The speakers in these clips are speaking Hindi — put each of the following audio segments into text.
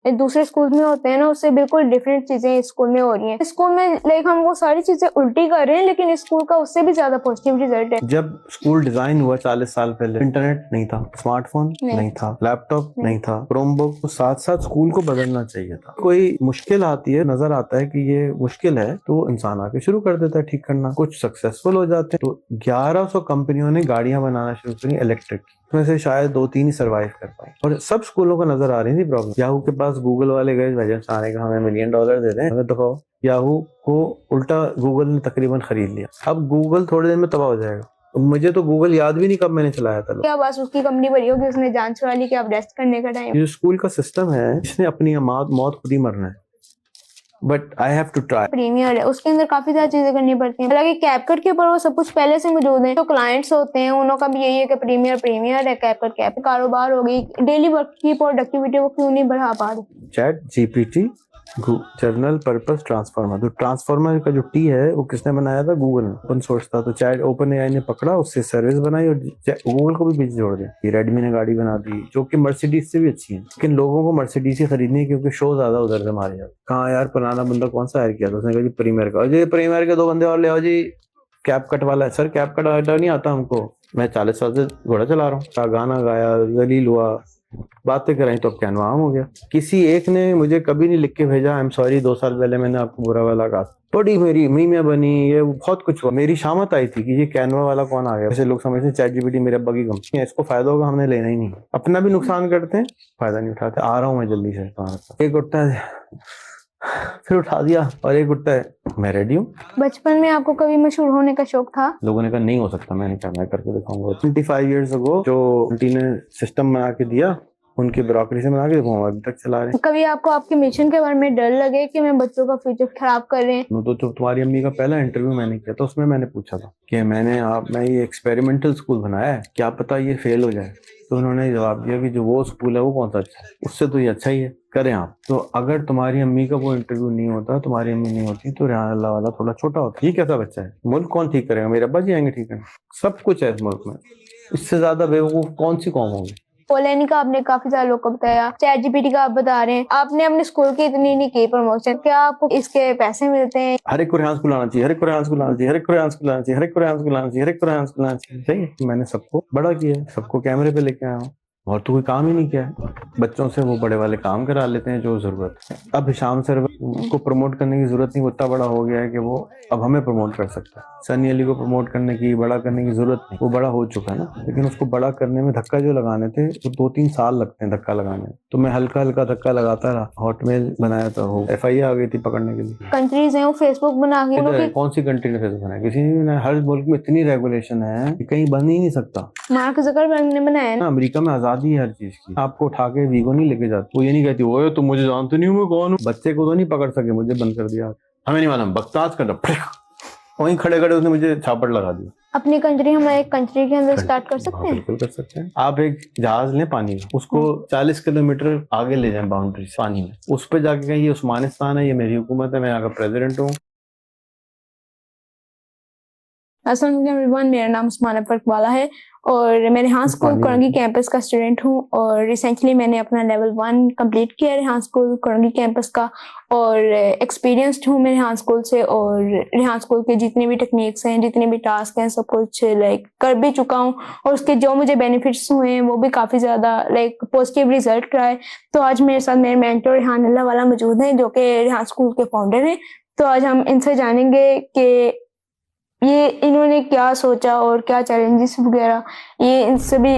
दूसरे स्कूल में होते हैं ना, उससे बिल्कुल डिफरेंट चीजें इस स्कूल में हो रही हैं। स्कूल में लाइक हम वो सारी चीजें उल्टी कर रहे हैं, लेकिन इस स्कूल का उससे भी ज्यादा पॉजिटिव रिजल्ट है। जब स्कूल डिजाइन हुआ 40 साल पहले, इंटरनेट नहीं था, स्मार्टफोन नहीं था, लैपटॉप नहीं था, क्रोमबुक, तो साथ साथ स्कूल को बदलना चाहिए था। कोई मुश्किल आती है, नजर आता है कि ये मुश्किल है, तो इंसान आके शुरू कर देता है ठीक करना। कुछ सक्सेसफुल हो जाते हैं। तो 1100 कंपनियों ने गाड़ियां बनाना शुरू करी इलेक्ट्रिक, उसमें से शायद 2-3 ही सर्वाइव कर पाए, और सब स्कूलों को नजर आ रही थी प्रॉब्लम। याहू के पास गूगल वाले गए, वजह आने का हमें $1 मिलियन दे दें, हमें दिखाओ। याहू को उल्टा गूगल ने तकरीबन खरीद लिया। अब गूगल थोड़े दिन में तबाह हो जाएगा। मुझे तो गूगल याद भी नहीं कब मैंने चलाया था। क्या बस उसकी कंपनी बड़ी होगी, उसने जान छुड़ा ली कि अब रेस्ट करने का टाइम। ये स्कूल का सिस्टम है, इसने अपनी मौत खुद ही मरना है, but I have to try. Premier है, उसके अंदर काफी सारी चीजें करनी पड़ती हैं। हालांकि कैपकट के ऊपर वो सब कुछ पहले से मौजूद है। जो क्लाइंट्स होते हैं उनका भी यही है कि प्रीमियर है, कैपकट कारोबार हो गई, डेली वर्क की प्रोडक्टिविटी को क्यों नहीं बढ़ा पा रहे। Chat GPT general purpose transformer, तो ट्रांसफार्मर का जो टी है वो किसने बनाया था? गूगल ने। ओपन सोर्स था, तो चैट ओपन एआई ने पकड़ा, उससे सर्विस बनाई और गूगल को भी बीच जोड़ दिया। रेडमी ने गाड़ी बना दी जो कि मर्सिडीज से भी अच्छी है, लेकिन लोगों को मर्सिडीज ही खरीदनी है क्योंकि शो ज्यादा उधर से मारे जाते। कहाँ यार, पुराना बंदा कौन सा हायर किया था? उसने कहा जी प्रीमियर का, जी प्रीमियर के 2 बंदे और ले आओ जी। कैप कट वाला है सर, कैप कट वाला नहीं आता हमको, मैं 40 साल से घोड़ा चला रहा हूँ। गाना गाया, जलील हुआ, बातें कराई, तो अब कैनवा आम हो गया। किसी एक ने मुझे कभी नहीं लिख के भेजा आई एम सॉरी 2 साल पहले मैंने आपको बुरा वाला कहा। बड़ी मेरी मीमिया बनी, ये बहुत कुछ हुआ। मेरी शामत आई थी कि ये कैनवा वाला कौन आ गया। ऐसे लोग समझते हैं चैट जीपीटी मेरे अब्बा की कंपनी है, इसको फायदा होगा, हमने लेना ही नहीं। अपना भी नुकसान करते हैं, फायदा नहीं उठाते। आ रहा हूँ मैं जल्दी से तुम्हारे पास। एक उठता है, फिर उठा दिया, और एक उठता है मैं रेडी हूँ। बचपन में आपको कभी मशहूर होने का शौक था? लोगों ने कहा नहीं हो सकता, मैंने कहा मैं करके दिखाऊंगा। 25 ईयर्स अगो जो आंटी ने सिस्टम बना के दिया, उनकी ब्रोकरी से बना के देखो, अभी तक चला रहे हैं। कभी आपको आपके मिशन के बारे में डर लगे कि मैं बच्चों का फ्यूचर खराब कर रहे हैं? तो तुम्हारी अम्मी का पहला इंटरव्यू मैंने किया था, उसमें मैंने पूछा था कि मैं ये एक्सपेरिमेंटल स्कूल बनाया है, क्या पता ये फेल हो जाए। तो उन्होंने जवाब दिया कि जो वो स्कूल है वो कौन सा अच्छा है, उससे तो ये अच्छा ही है, करें आप। तो अगर तुम्हारी अम्मी का वो इंटरव्यू नहीं होता, तुम्हारी अम्मी नहीं होती, तो रेहान अल्लाह वाला थोड़ा छोटा होता। ये कैसा बच्चा है, मुल्क कौन ठीक करेगा? मेरे अब्बा जी आएंगे ठीक करने। सब कुछ है इस मुल्क में, इससे ज्यादा बेवकूफ कौन सी कौम होगी। पोलैनी का आपने काफी सारे लोग को बताया, चैट जीपीटी का आप बता रहे हैं, आपने अपने स्कूल की इतनी नहीं की प्रमोशन, क्या आपको इसके पैसे मिलते हैं? हर एक को रेहान स्कूल आना चाहिए, हर एक को रेहान स्कूल आना चाहिए, हर एक को रेहान स्कूल आना चाहिए, हर एक को रेहान स्कूल आना चाहिए, हर एक को रेहान स्कूल आना चाहिए। सही है, मैंने सबको बड़ा किया, सबको कैमरे पे लेके आया हूँ, और तो कोई काम ही नहीं किया है। बच्चों से वो बड़े वाले काम करा लेते हैं जो जरूरत है। अब हिशाम सर को प्रमोट करने की जरूरत नहीं, वो इतना बड़ा हो गया है कि वो अब हमें प्रमोट कर सकता है। सनी अली को प्रमोट करने की, बड़ा करने की जरूरत नहीं, वो बड़ा हो चुका है ना। लेकिन उसको बड़ा करने में धक्का जो लगाने थे वो 2-3 साल लगते हैं धक्का लगाने में, तो मैं हल्का हल्का धक्का लगाता रहा। हॉटमेल बनाया था, वो FIA आ गई थी पकड़ने के लिए। कंट्रीज हैं वो फेसबुक बना के, कौन सी कंट्री ने फेसबुक बनाया? किसी ने बनाया। हर मुल्क में इतनी रेगुलेशन है कि कहीं बन ही नहीं सकता। मार्क ज़करबर्ग ने बनाया ना। अमेरिका में आजादी है हर चीज की, आपको उठा के वीगो नहीं लेके जाते। वो ये नहीं कहती ओए तुम मुझे जानते नहीं हो मैं कौन हूँ। बच्चे को तो नहीं पकड़ सके, मुझे बंद कर दिया, हमें नहीं मालूम, बकताज कर वहीं खड़े खड़े उसने मुझे छापड़ लगा दी। अपनी कंट्री हम एक कंट्री के अंदर स्टार्ट कर सकते हैं? बिल्कुल कर सकते हैं। आप एक जहाज लें पानी में, उसको 40 किलोमीटर आगे ले जाएं बाउंड्री पानी में, उस पर जाके कहें ये उस्मानिस्तान है, ये मेरी हुकूमत है, मैं यहाँ का प्रेसिडेंट हूँ। अस्सलाम वालेकुम एवरीवन, मेरा नाम उस्मान वाला है और मैं रेहान स्कूल करंगी कैंपस का स्टूडेंट हूँ। और रिसेंटली मैंने अपना लेवल 1 कंप्लीट किया रेहान स्कूल करंगी कैंपस का, और एक्सपीरियंस्ड हूँ मैं रेहान स्कूल से। और रेहान स्कूल के जितने भी टेक्निक्स हैं, जितने भी टास्क हैं, सब कुछ लाइक कर भी चुका हूँ, और उसके जो मुझे बेनिफिट्स हुए हैं वो भी काफ़ी ज़्यादा लाइक पॉजिटिव रिजल्ट रहा है। तो आज मेरे साथ मेरे मेंटर रेहान अल्लाह वाला मौजूद हैं, जो कि रेहान स्कूल के फाउंडर हैं। तो आज हम इनसे जानेंगे कि ये इन्होंने क्या सोचा और क्या चैलेंजेस वगैरह ये इनसे भी,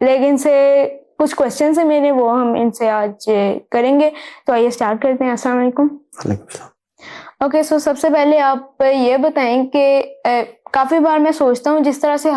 लेकिन इनसे कुछ क्वेश्चन है मेरे, वो हम इनसे आज करेंगे। तो आइए स्टार्ट करते हैं। अस्सलाम वालेकुम। ओके, सो सबसे पहले आप ये बताएं कि काफ़ी बार मैं सोचता हूँ जिस तरह से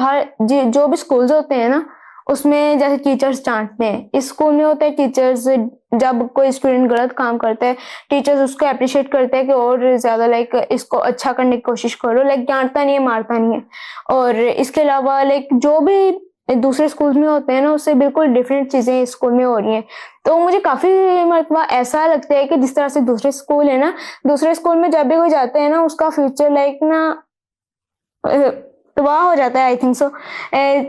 जो भी स्कूल्स होते हैं ना, उसमें जैसे टीचर्स डांटते हैं, इस स्कूल में होता है टीचर्स जब कोई स्टूडेंट गलत काम करता है, टीचर्स उसको अप्रिशिएट करते हैं कि और ज़्यादा लाइक इसको अच्छा करने की कोशिश करो, लाइक डांटता नहीं है, मारता नहीं है। और इसके अलावा लाइक जो भी दूसरे स्कूल में होते हैं ना, उससे बिल्कुल डिफरेंट चीज़ें इस स्कूल में हो रही हैं। तो मुझे काफ़ी मरतबा ऐसा लगता है कि जिस तरह से दूसरे स्कूल है ना, दूसरे स्कूल में जब भी कोई जाता है ना, उसका फ्यूचर तबाह हो जाता है आई थिंक सो।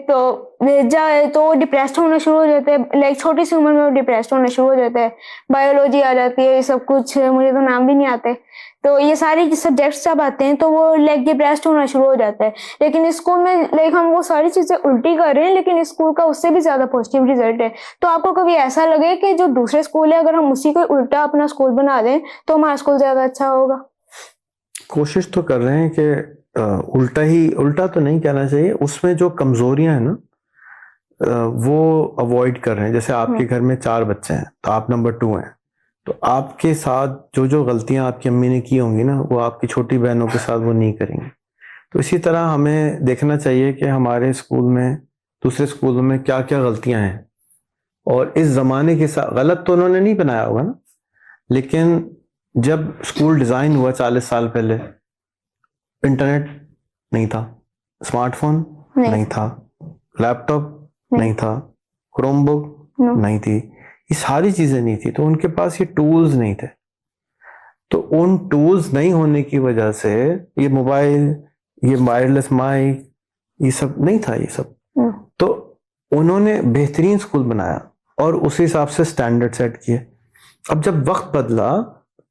तो डिप्रेस्ड होना शुरू हो जाते हैं, लाइक छोटी सी उम्र में वो डिप्रेस्ड होना शुरू हो जाता है। बायोलॉजी आ जाती है, ये सब कुछ मुझे तो नाम भी नहीं आते। तो ये सारी सब्जेक्ट्स जब आते हैं तो वो लाइक डिप्रेस्ड होना शुरू हो जाता है। लेकिन स्कूल में लाइक हम वो सारी चीजें उल्टी कर रहे हैं, लेकिन स्कूल का उससे भी ज्यादा पॉजिटिव रिजल्ट है। तो आपको कभी ऐसा लगे कि जो दूसरे स्कूल है अगर हम उसी को उल्टा अपना स्कूल बना दें तो हमारा स्कूल ज्यादा अच्छा होगा? कोशिश तो कर रहे हैं कि उल्टा तो नहीं कहना चाहिए, उसमें जो कमजोरियां हैं ना वो अवॉइड कर रहे हैं। जैसे आपके घर में 4 बच्चे हैं तो आप नंबर 2 हैं, तो आपके साथ जो जो गलतियां आपकी अम्मी ने की होंगी ना वो आपकी छोटी बहनों के साथ वो नहीं करेंगे। तो इसी तरह हमें देखना चाहिए कि हमारे स्कूल में दूसरे स्कूलों में क्या क्या गलतियां हैं, और इस जमाने के साथ गलत तो उन्होंने नहीं बनाया होगा ना, लेकिन जब स्कूल डिजाइन हुआ 40 साल पहले, इंटरनेट नहीं था, स्मार्टफोन नहीं था, लैपटॉप नहीं था, क्रोमबुक नहीं थी, ये सारी चीजें नहीं थी, तो उनके पास ये टूल्स नहीं थे। तो उन टूल्स नहीं होने की वजह से ये मोबाइल, ये वायरलेस माइक, ये सब नहीं था, ये सब। तो उन्होंने बेहतरीन स्कूल बनाया और उस हिसाब से स्टैंडर्ड सेट किए। अब जब वक्त बदला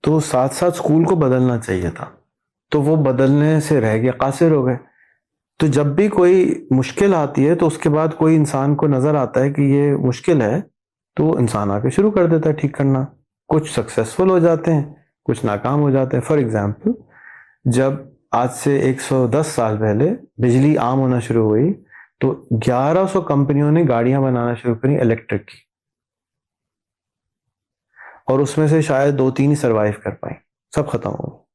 तो साथ साथ स्कूल को बदलना चाहिए था, तो वो बदलने से रह गया, कासिर हो गए। तो जब भी कोई मुश्किल आती है तो उसके बाद कोई इंसान को नजर आता है कि ये मुश्किल है, तो वो इंसान आके शुरू कर देता है ठीक करना। कुछ सक्सेसफुल हो जाते हैं, कुछ नाकाम हो जाते हैं। फॉर एग्जाम्पल, जब आज से 110 साल पहले बिजली आम होना शुरू हुई तो 1100 कंपनियों ने गाड़ियां बनाना शुरू करी इलेक्ट्रिक की, और उसमें से शायद 2-3 ही सरवाइव कर पाई, सब खत्म हो गई।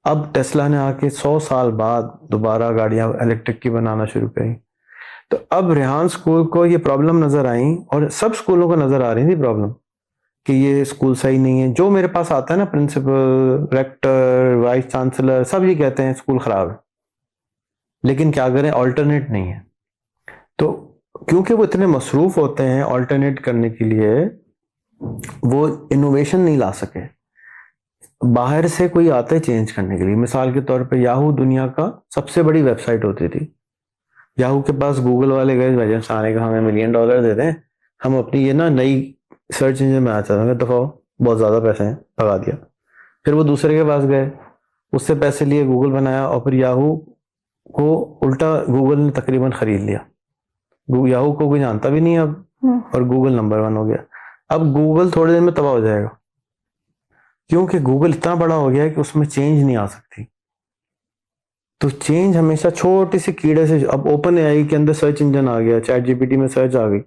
अब टेस्ला ने आके 100 साल बाद दोबारा गाड़ियां इलेक्ट्रिक की बनाना शुरू करी। तो अब रेहान स्कूल को ये प्रॉब्लम नजर आई, और सब स्कूलों को नजर आ रही थी प्रॉब्लम कि ये स्कूल सही नहीं है। जो मेरे पास आता है ना, प्रिंसिपल, रेक्टर, वाइस चांसलर, सब ये कहते हैं स्कूल खराब है, लेकिन क्या करें, ऑल्टरनेट नहीं है। तो क्योंकि वो इतने मसरूफ होते हैं ऑल्टरनेट करने के लिए, वो इनोवेशन नहीं ला सके। बाहर से कोई आता है चेंज करने के लिए। मिसाल के तौर पे याहू दुनिया का सबसे बड़ी वेबसाइट होती थी। याहू के पास गूगल वाले गए, वजह सारे का हमें $1 मिलियन दे दें, हम अपनी ये ना नई सर्च इंजन में आ चाहते हैं, दफा बहुत ज्यादा पैसे हैं, भगा दिया। फिर वो दूसरे के पास गए, उससे पैसे लिए, गूगल बनाया, और फिर याहू को उल्टा गूगल ने तकरीबन खरीद लिया। याहू को कोई जानता भी नहीं अब, और गूगल नंबर 1 हो गया। अब गूगल थोड़े दिन में तबाह हो जाएगा, क्योंकि गूगल इतना बड़ा हो गया है कि उसमें चेंज नहीं आ सकती। तो चेंज हमेशा छोटे से कीड़े से। अब ओपन एआई के अंदर सर्च इंजन आ गया, चैट जीपीटी में सर्च आ गई,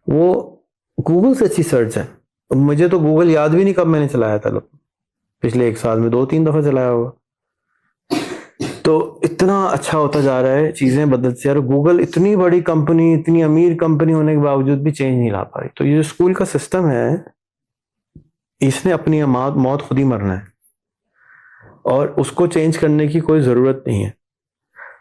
वो गूगल से अच्छी सर्च है। मुझे तो गूगल याद भी नहीं कब मैंने चलाया था, पिछले 1 साल में 2-3 दफा चलाया होगा। तो इतना अच्छा होता जा रहा है, चीजें बदलती जा रही है। गूगल इतनी बड़ी कंपनी, इतनी अमीर कंपनी होने के बावजूद भी चेंज नहीं ला पा रही। तो ये जो स्कूल का सिस्टम है, इसने अपनी मौत खुद ही मरना है, और उसको चेंज करने की कोई जरूरत नहीं है।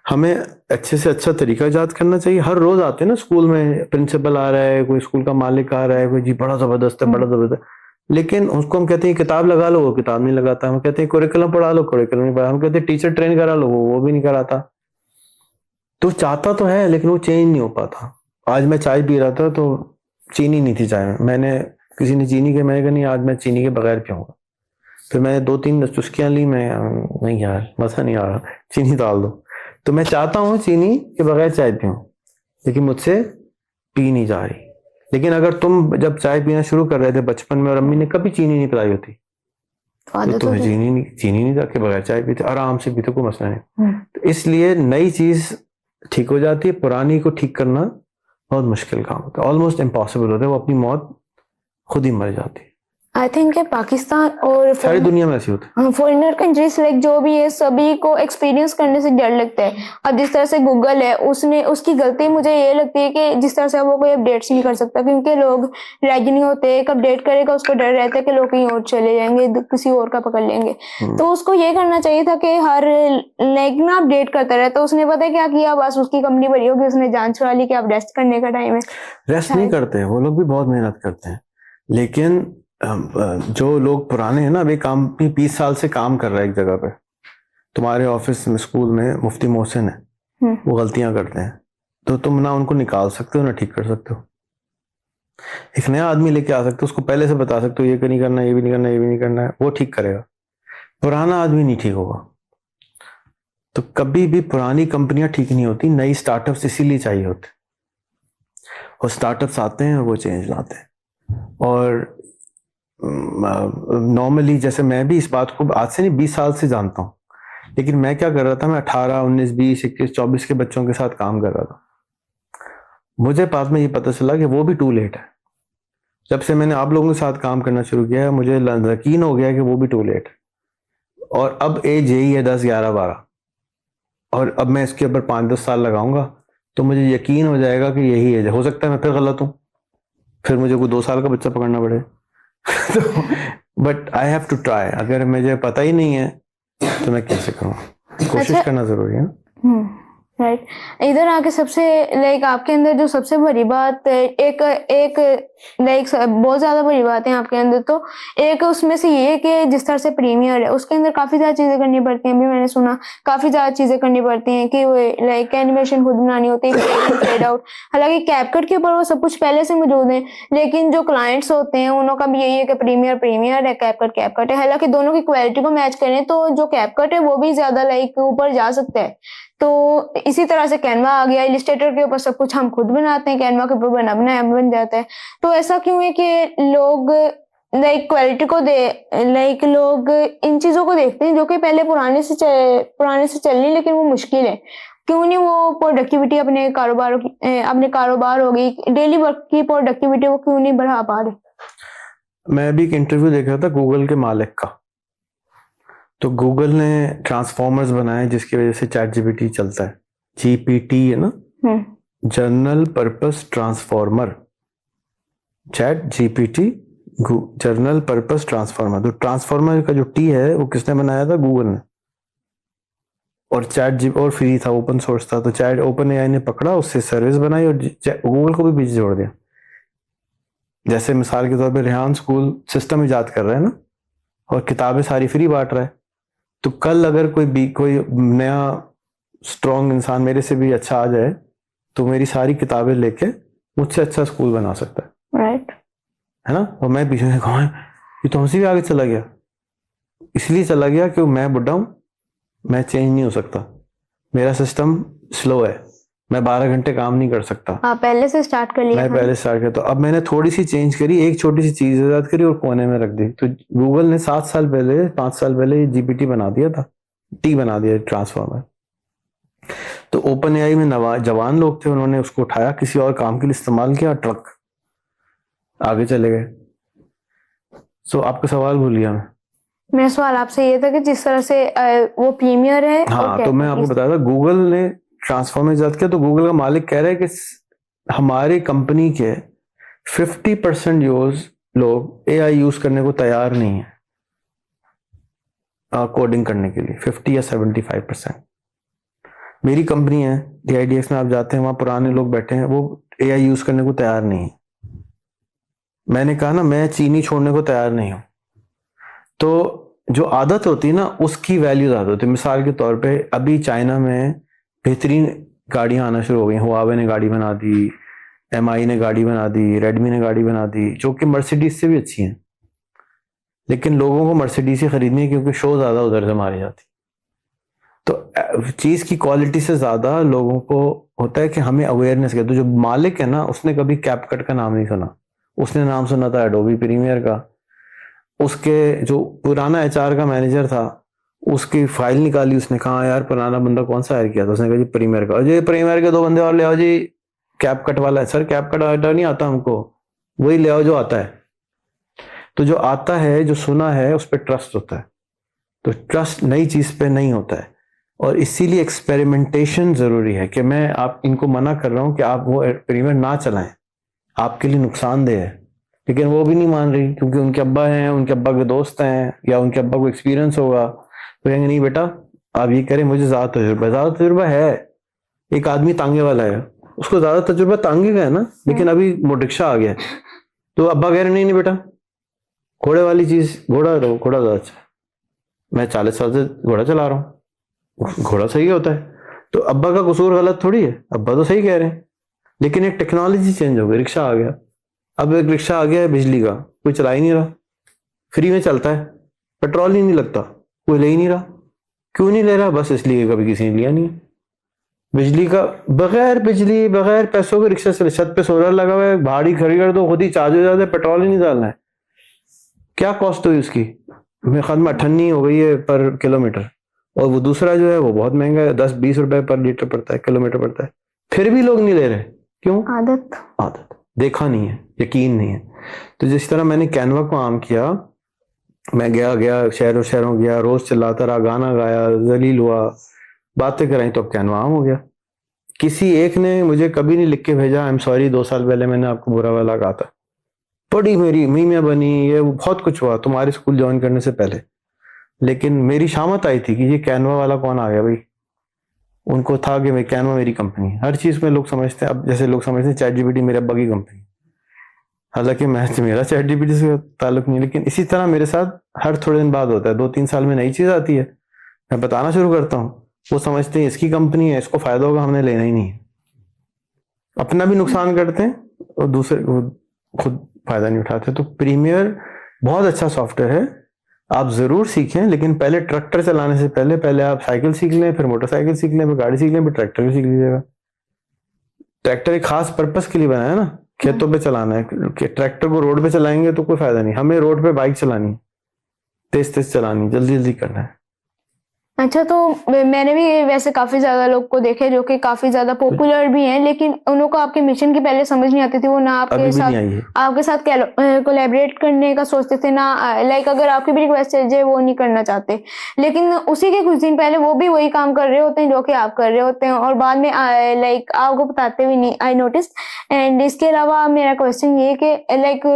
हमें अच्छे से अच्छा तरीका ईजाद करना चाहिए। हर रोज आते हैं ना स्कूल में, प्रिंसिपल आ रहा है, कोई स्कूल का मालिक आ रहा है, कोई जी बड़ा जबरदस्त है, बड़ा जबरदस्त, लेकिन उसको हम कहते हैं किताब लगा लो, वो किताब नहीं लगाता। हम कहते हैं कुरिकुलम पढ़ा लो, कुरिकुलम नहीं पढ़ा। हम कहते हैं टीचर ट्रेन करा लो, वो भी नहीं कराता। तो चाहता तो है, लेकिन वो चेंज नहीं हो पाता। आज मैं चाय पी रहा था तो चीनी नहीं थी चाय में, मैंने किसी ने चीनी के, मैंने कहा नहीं आज मैं चीनी के बगैर पीऊंगा। फिर मैंने 2-3 चुस्कियां ली, मैं नहीं यार मजा नहीं आ रहा, चीनी डाल दो। तो मैं चाहता हूँ चीनी के बगैर चाय पीऊं, लेकिन मुझसे पी नहीं जा रही। लेकिन अगर तुम जब चाय पीना शुरू कर रहे थे बचपन में और अम्मी ने कभी चीनी नहीं पिलाई होती, तो तुम्हें चीनी नहीं जाके बगैर चाय पीते, आराम से पीते, कोई मसला नहीं। तो इसलिए नई चीज ठीक हो जाती है, पुरानी को ठीक करना बहुत मुश्किल काम होता है, ऑलमोस्ट इम्पॉसिबल होता है। वो अपनी मौत खुद ही मर जाती है। आई थिंक पाकिस्तान और सारी दुनिया में ऐसी होती है। फॉरेनर कंट्रीज लाइक जो भी है, सभी को एक्सपीरियंस करने से डर लगता है। अब जिस तरह से गूगल है, उसकी गलती मुझे ये लगती है कि जिस तरह से वो कोई अपडेट्स नहीं कर सकता, क्योंकि लोग रेडी नहीं होते। एक अपडेट करेगा, उसको डर रहता है कि लोग कहीं और चले जाएंगे, किसी और का पकड़ लेंगे। तो उसको ये करना चाहिए था कि हर लाइक ना अपडेट करता रहे। तो उसने पता है क्या किया, बस उसकी कंपनी बड़ी होगी, उसने जान छुड़ा ली कि अब रेस्ट करने का टाइम है। रेस्ट नहीं करते, वो लोग भी बहुत मेहनत करते हैं, लेकिन जो लोग पुराने हैं ना, अभी 20 साल से काम कर रहा है एक जगह पे। तुम्हारे ऑफिस में, स्कूल में मुफ्ती मोहसिन है, वो गलतियां करते हैं, तो तुम ना उनको निकाल सकते हो ना ठीक कर सकते हो। एक नया आदमी लेके आ सकते हो, उसको पहले से बता सकते हो ये नहीं करना, ये भी नहीं करना, ये भी नहीं करना है, वो ठीक करेगा। पुराना आदमी नहीं ठीक होगा। तो कभी भी पुरानी कंपनियां ठीक नहीं होती, नई स्टार्टअप्स इसीलिए चाहिए होते, और स्टार्टअप्स आते हैं और वो चेंज लाते हैं। और नॉर्मली जैसे मैं भी इस बात को आज से नहीं 20 साल से जानता हूँ, लेकिन मैं क्या कर रहा था, मैं 18, 19, 20, 21, 24 के बच्चों के साथ काम कर रहा था। मुझे बाद में ये पता चला कि वो भी टू लेट है। जब से मैंने आप लोगों के साथ काम करना शुरू किया है, मुझे यकीन हो गया कि वो भी टू लेट है। और अब एज यही है 10, 11, 12, और अब मैं इसके ऊपर 5-10 साल लगाऊंगा तो मुझे यकीन हो जाएगा कि यही एज है। हो सकता है मैं फिर गलत हूँ, फिर मुझे कोई 2 साल का बच्चा पकड़ना पड़े। तो but I have to try. अगर मुझे पता ही नहीं है तो मैं कैसे करूँ? कोशिश करना जरूरी है ना। राइट। इधर आके सबसे लाइक आपके अंदर जो सबसे बड़ी बात एक लाइक बहुत ज्यादा बड़ी बात है आपके अंदर, तो एक उसमें से ये कि जिस तरह से प्रीमियर है उसके अंदर काफी ज्यादा चीजें करनी पड़ती हैं। अभी मैंने सुना काफी ज्यादा चीजें करनी पड़ती हैं कि वो लाइक एनिमेशन खुद बनानी होती है, फेड आउट। हालांकि कैपकट के ऊपर वो सब कुछ पहले से मौजूद है, लेकिन जो क्लाइंट्स होते हैं उनका भी यही है कि प्रीमियर है, कैपकट है। हालांकि दोनों की क्वालिटी को मैच करें तो जो कैपकट है वो भी ज्यादा लाइक ऊपर जा सकता है। तो इसी तरह से कैनवा आ गया, इलिस्ट्रेटर के ऊपर सब कुछ हम खुद बनाते हैं, कैनवा के ऊपर बना बनाया बन जाता है। तो ऐसा क्यों है कि लोग लाइक क्वालिटी को लाइक लोग इन चीजों को देखते हैं जो कि पहले पुराने से चल रही, लेकिन वो मुश्किल है। क्यों नहीं वो प्रोडक्टिविटी अपने कारोबार हो गई, डेली वर्क की प्रोडक्टिविटी वो क्यों नहीं बढ़ा पा रहे? मैं अभी एक इंटरव्यू देख रहा था गूगल के मालिक का। तो गूगल ने ट्रांसफॉर्मर्स बनाए जिसकी वजह से चैट जीपीटी चलता है। जीपीटी है ना, journal purpose transformer. Chat GPT journal purpose transformer. तो ट्रांसफॉर्मर का जो टी है वो किसने बनाया था? गूगल ने। और चैट जी और फ्री था, ओपन सोर्स था। तो चैट ओपन एआई ने पकड़ा, उससे सर्विस बनाई और गूगल को भी बीच जोड़ दिया। जैसे मिसाल के तौर पे रेहान स्कूल सिस्टम इजाद कर रहा है ना, और किताबें सारी फ्री बांट रहा है। तो कल अगर कोई नया स्ट्रॉन्ग इंसान मेरे से भी अच्छा आ जाए तो मेरी सारी किताबें लेके मुझसे अच्छा स्कूल बना सकता है। राइट है ना। और मैं पीछे से कहा ये तो हमसे भी आगे चला गया। इसलिए चला गया कि मैं बुढ़ा हूं, मैं चेंज नहीं हो सकता, मेरा सिस्टम स्लो है, मैं 12 घंटे काम नहीं कर सकता। पहले से स्टार्ट कर लिया। मैं पहले स्टार्ट किया। तो अब मैंने थोड़ी सी चेंज करी, एक छोटी सी चीज ईजाद करी और कोने में रख दी। तो गूगल ने 5 साल पहले जीपीटी बना दिया था, टी बना दिया ट्रांसफॉर्मर। तो ओपन एआई में जवान लोग थे, उन्होंने उसको उठाया, किसी और काम के लिए इस्तेमाल किया, ट्रक आगे चले गए। सो आपका सवाल भूल गया मैं। मेरा सवाल आपसे ये था कि जिस तरह से वो प्रीमियर है। हाँ, तो मैं आपको बताया था गूगल ने ट्रांसफॉर्मर इजाद किया। तो गूगल का मालिक कह रहा है कि हमारी कंपनी के 50% लोग एआई यूज करने को तैयार नहीं है कोडिंग करने के लिए। 50 या 75%। मेरी कंपनी है DIDX में, आप जाते हैं वहां पुराने लोग बैठे हैं, वो एआई यूज करने को तैयार नहीं है। मैंने कहा ना, मैं चीनी छोड़ने को तैयार नहीं हूं। तो जो आदत होती है ना उसकी वैल्यू ज्यादा होती है। मिसाल के तौर पे अभी चाइना में बेहतरीन गाड़ियां आना शुरू हो गई। हुआवे ने गाड़ी बना दी, MI ने गाड़ी बना दी, रेडमी ने गाड़ी बना दी, जो कि मर्सिडीज से भी अच्छी हैं। लेकिन लोगों को मर्सिडीज ही खरीदनी है क्योंकि शो ज्यादा उधर से मारी जाती। तो चीज की क्वालिटी से ज्यादा लोगों को होता है कि हमें अवेयरनेस है। तो जो मालिक है ना, उसने कभी कैपकट का नाम नहीं सुना, उसने नाम सुना था एडोबी प्रीमियर का। उसके जो पुराना HR का मैनेजर था, उसकी फाइल निकाली, उसने कहा यार पुराना बंदा कौन सा हायर किया था? उसने कहा जी प्रीमियर का। जी प्रीमियर के 2 बंदे और ले आओ जी, कैपकट वाला है। सर कैपकट वाला नहीं आता हमको, वही ले आओ जो आता है। तो जो आता है, जो सुना है, उस पर ट्रस्ट होता है। तो ट्रस्ट नई चीज पे नहीं होता है, और इसीलिए एक्सपेरिमेंटेशन जरूरी है। कि मैं आप इनको मना कर रहा हूं कि आप वो प्रीमियर ना चलाएं, आपके लिए नुकसानदेह है। लेकिन वो भी नहीं मान रही क्योंकि उनके अब्बा हैं, उनके अब्बा के दोस्त हैं, या उनके अब्बा को एक्सपीरियंस होगा। तो कहेंगे नहीं बेटा आप ये करें, मुझे ज्यादा तजुर्बा है। एक आदमी तांगे वाला है, उसको ज्यादा तजुर्बा तांगे का है ना, लेकिन अभी मोटरिक्शा आ गया। तो अब्बा कह रहे नहीं बेटा, घोड़े वाली चीज, घोड़ा ज्यादा अच्छा है। मैं 40 साल से घोड़ा चला रहा हूँ, घोड़ा सही होता है। तो अब्बा का कसूर गलत थोड़ी है, अब्बा तो सही कह रहे हैं, लेकिन एक टेक्नोलॉजी चेंज हो गई, रिक्शा आ गया। अब एक रिक्शा आ गया है बिजली का, कोई चला ही नहीं रहा, फ्री में चलता है, पेट्रोल ही नहीं लगता, कोई ले ही नहीं रहा। क्यों नहीं ले रहा? बस इसलिए कभी किसी ने लिया नहीं। बिजली का, बगैर बिजली बगैर पैसों के रिक्शा से, छत पे सोलर लगा हुआ है, भाड़ी खड़ी कर दो, खुद ही चार्ज हो जाता है, पेट्रोल ही नहीं डालना है। क्या कॉस्ट हुई उसकी? मेरे ख्याल में 98 हो गई है पर किलोमीटर। और वो दूसरा जो है वो बहुत महंगा है, 10-20 रुपए पर लीटर पड़ता है, किलोमीटर पड़ता है। फिर भी लोग नहीं ले रहे, क्यों? आदत, देखा नहीं है, यकीन नहीं है। तो जिस तरह मैंने कैनवा को आम किया, मैं गया शहरों शहरों गया, रोज चिल्लाता रहा, गाना गाया, जलील हुआ, बातें कराई, तो अब कैनवा आम हो गया। किसी एक ने मुझे कभी नहीं लिख के भेजा आई एम सॉरी 2 साल पहले मैंने आपको बुरा वाला कहा था, बड़ी मेरी मीमिया बनी, ये बहुत कुछ हुआ तुम्हारे स्कूल ज्वाइन करने से पहले। लेकिन मेरी शामत आई थी कि ये कैनवा वाला कौन आ गया भाई। उनको था कि मैं कैनवा मेरी कंपनी है। हर चीज में लोग समझते हैं, अब जैसे लोग समझते हैं चैट जीपीटी मेरे अब्बा की कंपनी, हालांकि मेरा चैट जीपीटी से ताल्लुक नहीं। लेकिन इसी तरह मेरे साथ हर थोड़े दिन बाद होता है, 2-3 साल में नई चीज आती है, मैं बताना शुरू करता हूँ, वो समझते हैं इसकी कंपनी है, इसको फायदा होगा, हमने लेना ही नहीं है, अपना भी नुकसान करते हैं और दूसरे खुद फायदा नहीं उठाते। तो प्रीमियर बहुत अच्छा सॉफ्टवेयर है, आप जरूर सीखें, लेकिन पहले ट्रैक्टर चलाने से पहले आप साइकिल सीख लें, फिर मोटरसाइकिल सीख लें, फिर गाड़ी सीख लें, फिर ट्रैक्टर भी सीख लीजिएगा। ट्रैक्टर एक खास पर्पस के लिए बनाया है ना, खेतों पे चलाना है। कि ट्रैक्टर को रोड पे चलाएंगे तो कोई फायदा नहीं, हमें रोड पे बाइक चलानी है, तेज तेज चलानी, जल्दी जल्दी करना है। अच्छा, तो मैंने भी वैसे काफी ज्यादा लोग को देखे जो कि काफी ज्यादा पॉपुलर भी हैं, लेकिन उन्हों को आपके मिशन की पहले समझ नहीं आती थी, वो ना आपके साथ कोलैबोरेट करने का सोचते थे, ना लाइक अगर आपकी भी रिक्वेस्ट है वो नहीं करना चाहते। लेकिन उसी के कुछ दिन पहले वो भी वही काम कर रहे होते हैं जो कि आप कर रहे होते हैं, और बाद में लाइक आपको बताते भी नहीं, आई नोटिस। एंड इसके अलावा मेरा क्वेश्चन ये कि लाइक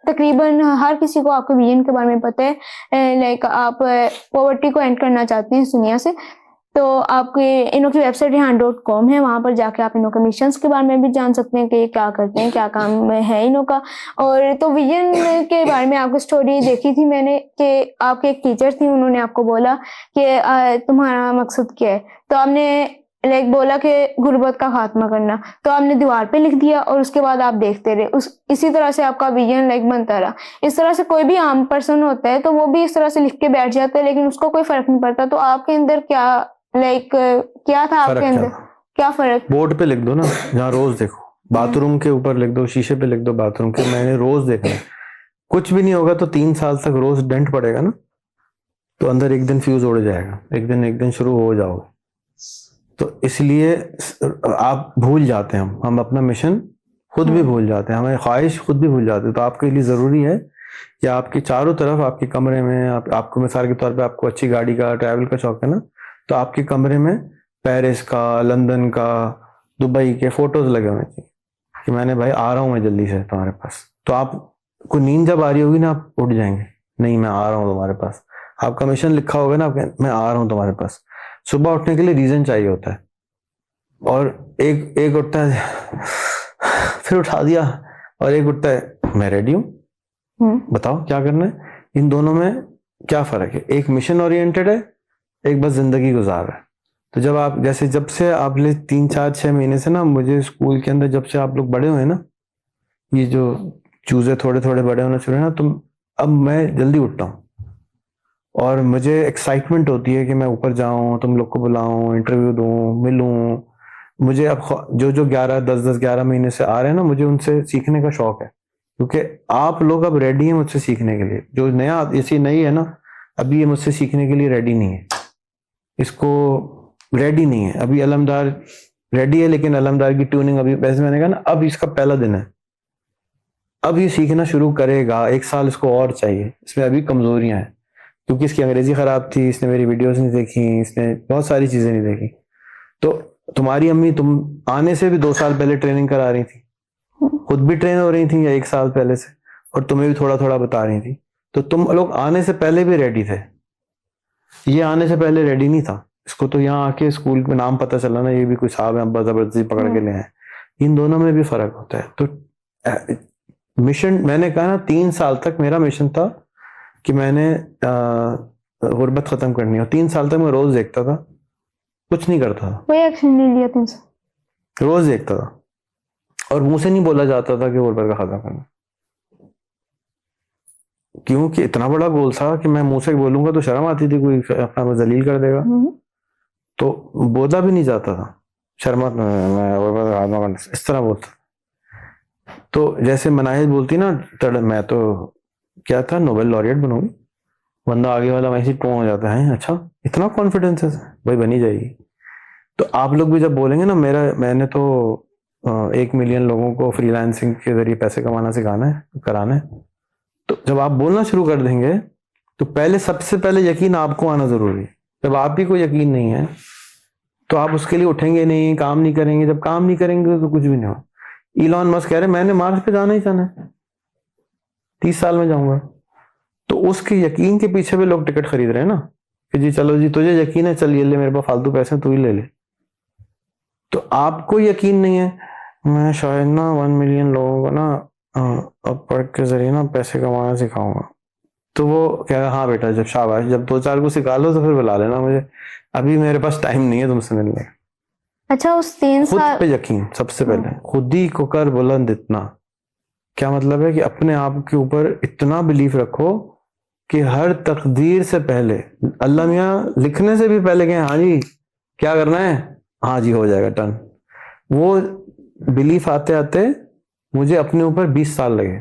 तकरीबन हर किसी को आपके विजन के बारे में पता है, लाइक आप पॉवर्टी को एंड करना चाहते हैं दुनिया से। तो आपके इनों की वेबसाइट rehan.com है, वहां पर जाके आप इनों के मिशंस के बारे में भी जान सकते हैं कि ये क्या करते हैं, क्या काम है इनों का। और तो विजन के बारे में आपको स्टोरी देखी थी मैंने कि आपके एक टीचर थी, उन्होंने आपको बोला कि तुम्हारा मकसद क्या है, तो आपने लाइक बोला कि गुर्बत का खात्मा करना, तो आपने दीवार पे लिख दिया और उसके बाद आप देखते रहे। इसी तरह से आपका विजन लाइक बनता रहा। इस तरह से कोई भी आम पर्सन होता है तो वो भी इस तरह से लिख के बैठ जाता है, लेकिन उसको कोई फर्क नहीं पड़ता। तो आपके अंदर क्या लाइक क्या था आपके अंदर, क्या फर्क? बोर्ड पे लिख दो ना, जहाँ रोज देखो, बाथरूम के ऊपर लिख दो, शीशे पे लिख दो बाथरूम के, मैंने रोज देखना। कुछ भी नहीं होगा तो 3 साल तक रोज डेंट पड़ेगा ना, तो अंदर एक दिन फ्यूज उड़ जाएगा, एक दिन शुरू हो जाओगे। तो इसलिए आप भूल जाते हैं, हम अपना मिशन खुद भी भूल जाते हैं, हमें ख्वाहिश खुद भी भूल जाते हैं। तो आपके लिए जरूरी है कि आपके चारों तरफ आपके कमरे में आपको मिसाल के तौर पे आपको अच्छी गाड़ी का, ट्रैवल का शौक है ना, तो आपके कमरे में पेरिस का, लंदन का, दुबई के फोटोज लगे होने चाहिए कि मैंने भाई आ रहा हूँ मैं जल्दी से तुम्हारे पास। तो आपको नींद जब आ रही होगी ना, आप उठ जाएंगे, नहीं मैं आ रहा हूँ तुम्हारे पास। आपका मिशन लिखा होगा ना, मैं आ रहा हूँ तुम्हारे पास। सुबह उठने के लिए रीजन चाहिए होता है, और एक उठता है फिर उठा दिया, और एक उठता है मैं रेडी हूँ, बताओ क्या करना है। इन दोनों में क्या फर्क है? एक मिशन ओरिएंटेड है, एक बस जिंदगी गुजार रहा है। तो जब से आप 3-4-6 महीने से ना, मुझे स्कूल के अंदर जब से आप लोग बड़े हुए ना, ये जो चूजे थोड़े थोड़े बड़े होने शुरू है ना, तो अब मैं जल्दी उठता हूँ और मुझे एक्साइटमेंट होती है कि मैं ऊपर जाऊं, तुम लोग को बुलाऊं, इंटरव्यू दूं, मिलूं। मुझे अब जो 10-11 महीने से आ रहे हैं ना, मुझे उनसे सीखने का शौक है, क्योंकि आप लोग अब रेडी हैं मुझसे सीखने के लिए। जो नया ऐसी नई है ना, अभी ये मुझसे सीखने के लिए रेडी नहीं है, इसको रेडी नहीं है अभी। अलमदार रेडी है, लेकिन अलमदार की ट्यूनिंग अभी, वैसे मैंने कहा ना, अब इसका पहला दिन है, अब ये सीखना शुरू करेगा। 1 साल इसको और चाहिए, इसमें अभी कमजोरियां हैं, क्योंकि इसकी अंग्रेजी खराब थी, इसने मेरी वीडियोस नहीं देखी, इसने बहुत सारी चीजें नहीं देखी। तो तुम्हारी अम्मी तुम आने से भी 2 साल पहले ट्रेनिंग करा रही थी, खुद भी ट्रेन हो रही थी या 1 साल पहले से, और तुम्हें भी थोड़ा थोड़ा बता रही थी। तो तुम लोग आने से पहले भी रेडी थे, ये आने से पहले रेडी नहीं था। इसको तो यहाँ आके स्कूल में नाम पता चला ना, ये भी कोई साहब है, अब्बा जबरदस्ती पकड़ के ले आए। इन दोनों में भी फर्क होता है। तो मिशन, मैंने कहा ना, 3 साल तक मेरा मिशन था कि मैंने गुर्बत खत्म करनी है। 3 साल तक मैं रोज देखता था कुछ नहीं करता था, कोई एक्शन नहीं लिया 300। रोज देखता था और मुंह से नहीं बोला जाता था कि वर्ल्ड कप का खाता करना, क्योंकि इतना बड़ा गोल था कि मैं मुंह से बोलूंगा तो शर्म आती थी, कोई अपना जलील कर देगा, तो बोला भी नहीं जाता था, शर्मा मैं वर्ल्ड कप का खाता करना, इस तरह बोलता। तो जैसे मनाहिद बोलती ना मैं तो क्या था नोबेल लॉरिएट बनूंगी, बंदा आगे वाला वैसे ही हो जाता है, अच्छा इतना कॉन्फिडेंस है भाई, बनी जाएगी। तो आप लोग भी जब बोलेंगे ना मैंने तो 1 मिलियन लोगों को फ्रीलांसिंग के जरिए पैसे कमाना सिखाना है, कराना है, तो जब आप बोलना शुरू कर देंगे तो पहले सबसे पहले यकीन आपको आना जरूरी है। जब आप ही को यकीन नहीं है तो आप उसके लिए उठेंगे नहीं, काम नहीं करेंगे, जब काम नहीं करेंगे तो कुछ भी नहीं हो। इलॉन मस्क कह रहे मैंने मार्स पे जाना ही जाना है, 30 साल में जाऊंगा, तो उसके यकीन के पीछे भी लोग टिकट खरीद रहे हैं ना, कि जी चलो जी तुझे यकीन है, चल ये ले, मेरे पास फालतू पैसे तू ही ले ले। तो आपको यकीन नहीं है, मैं शायद ना 1 मिलियन लोगों को ना अपवर्क के जरिए ना पैसे कमाना सिखाऊंगा, तो वो कह रहा हाँ बेटा, जब शाबाश, जब 2-4 को सिखा लो तो फिर बुला लेना मुझे, अभी मेरे पास टाइम नहीं है तुमसे मिलने का। अच्छा उस 3 खुद साल पे यकीन सबसे पहले, खुद ही को कर बुलंद इतना, क्या मतलब है कि अपने आप के ऊपर इतना बिलीफ रखो कि हर तकदीर से पहले अल्लाह मियाँ लिखने से भी पहले कहें हाँ जी क्या करना है, हाँ जी हो जाएगा टर्न। वो बिलीफ आते आते मुझे अपने ऊपर 20 साल लगे।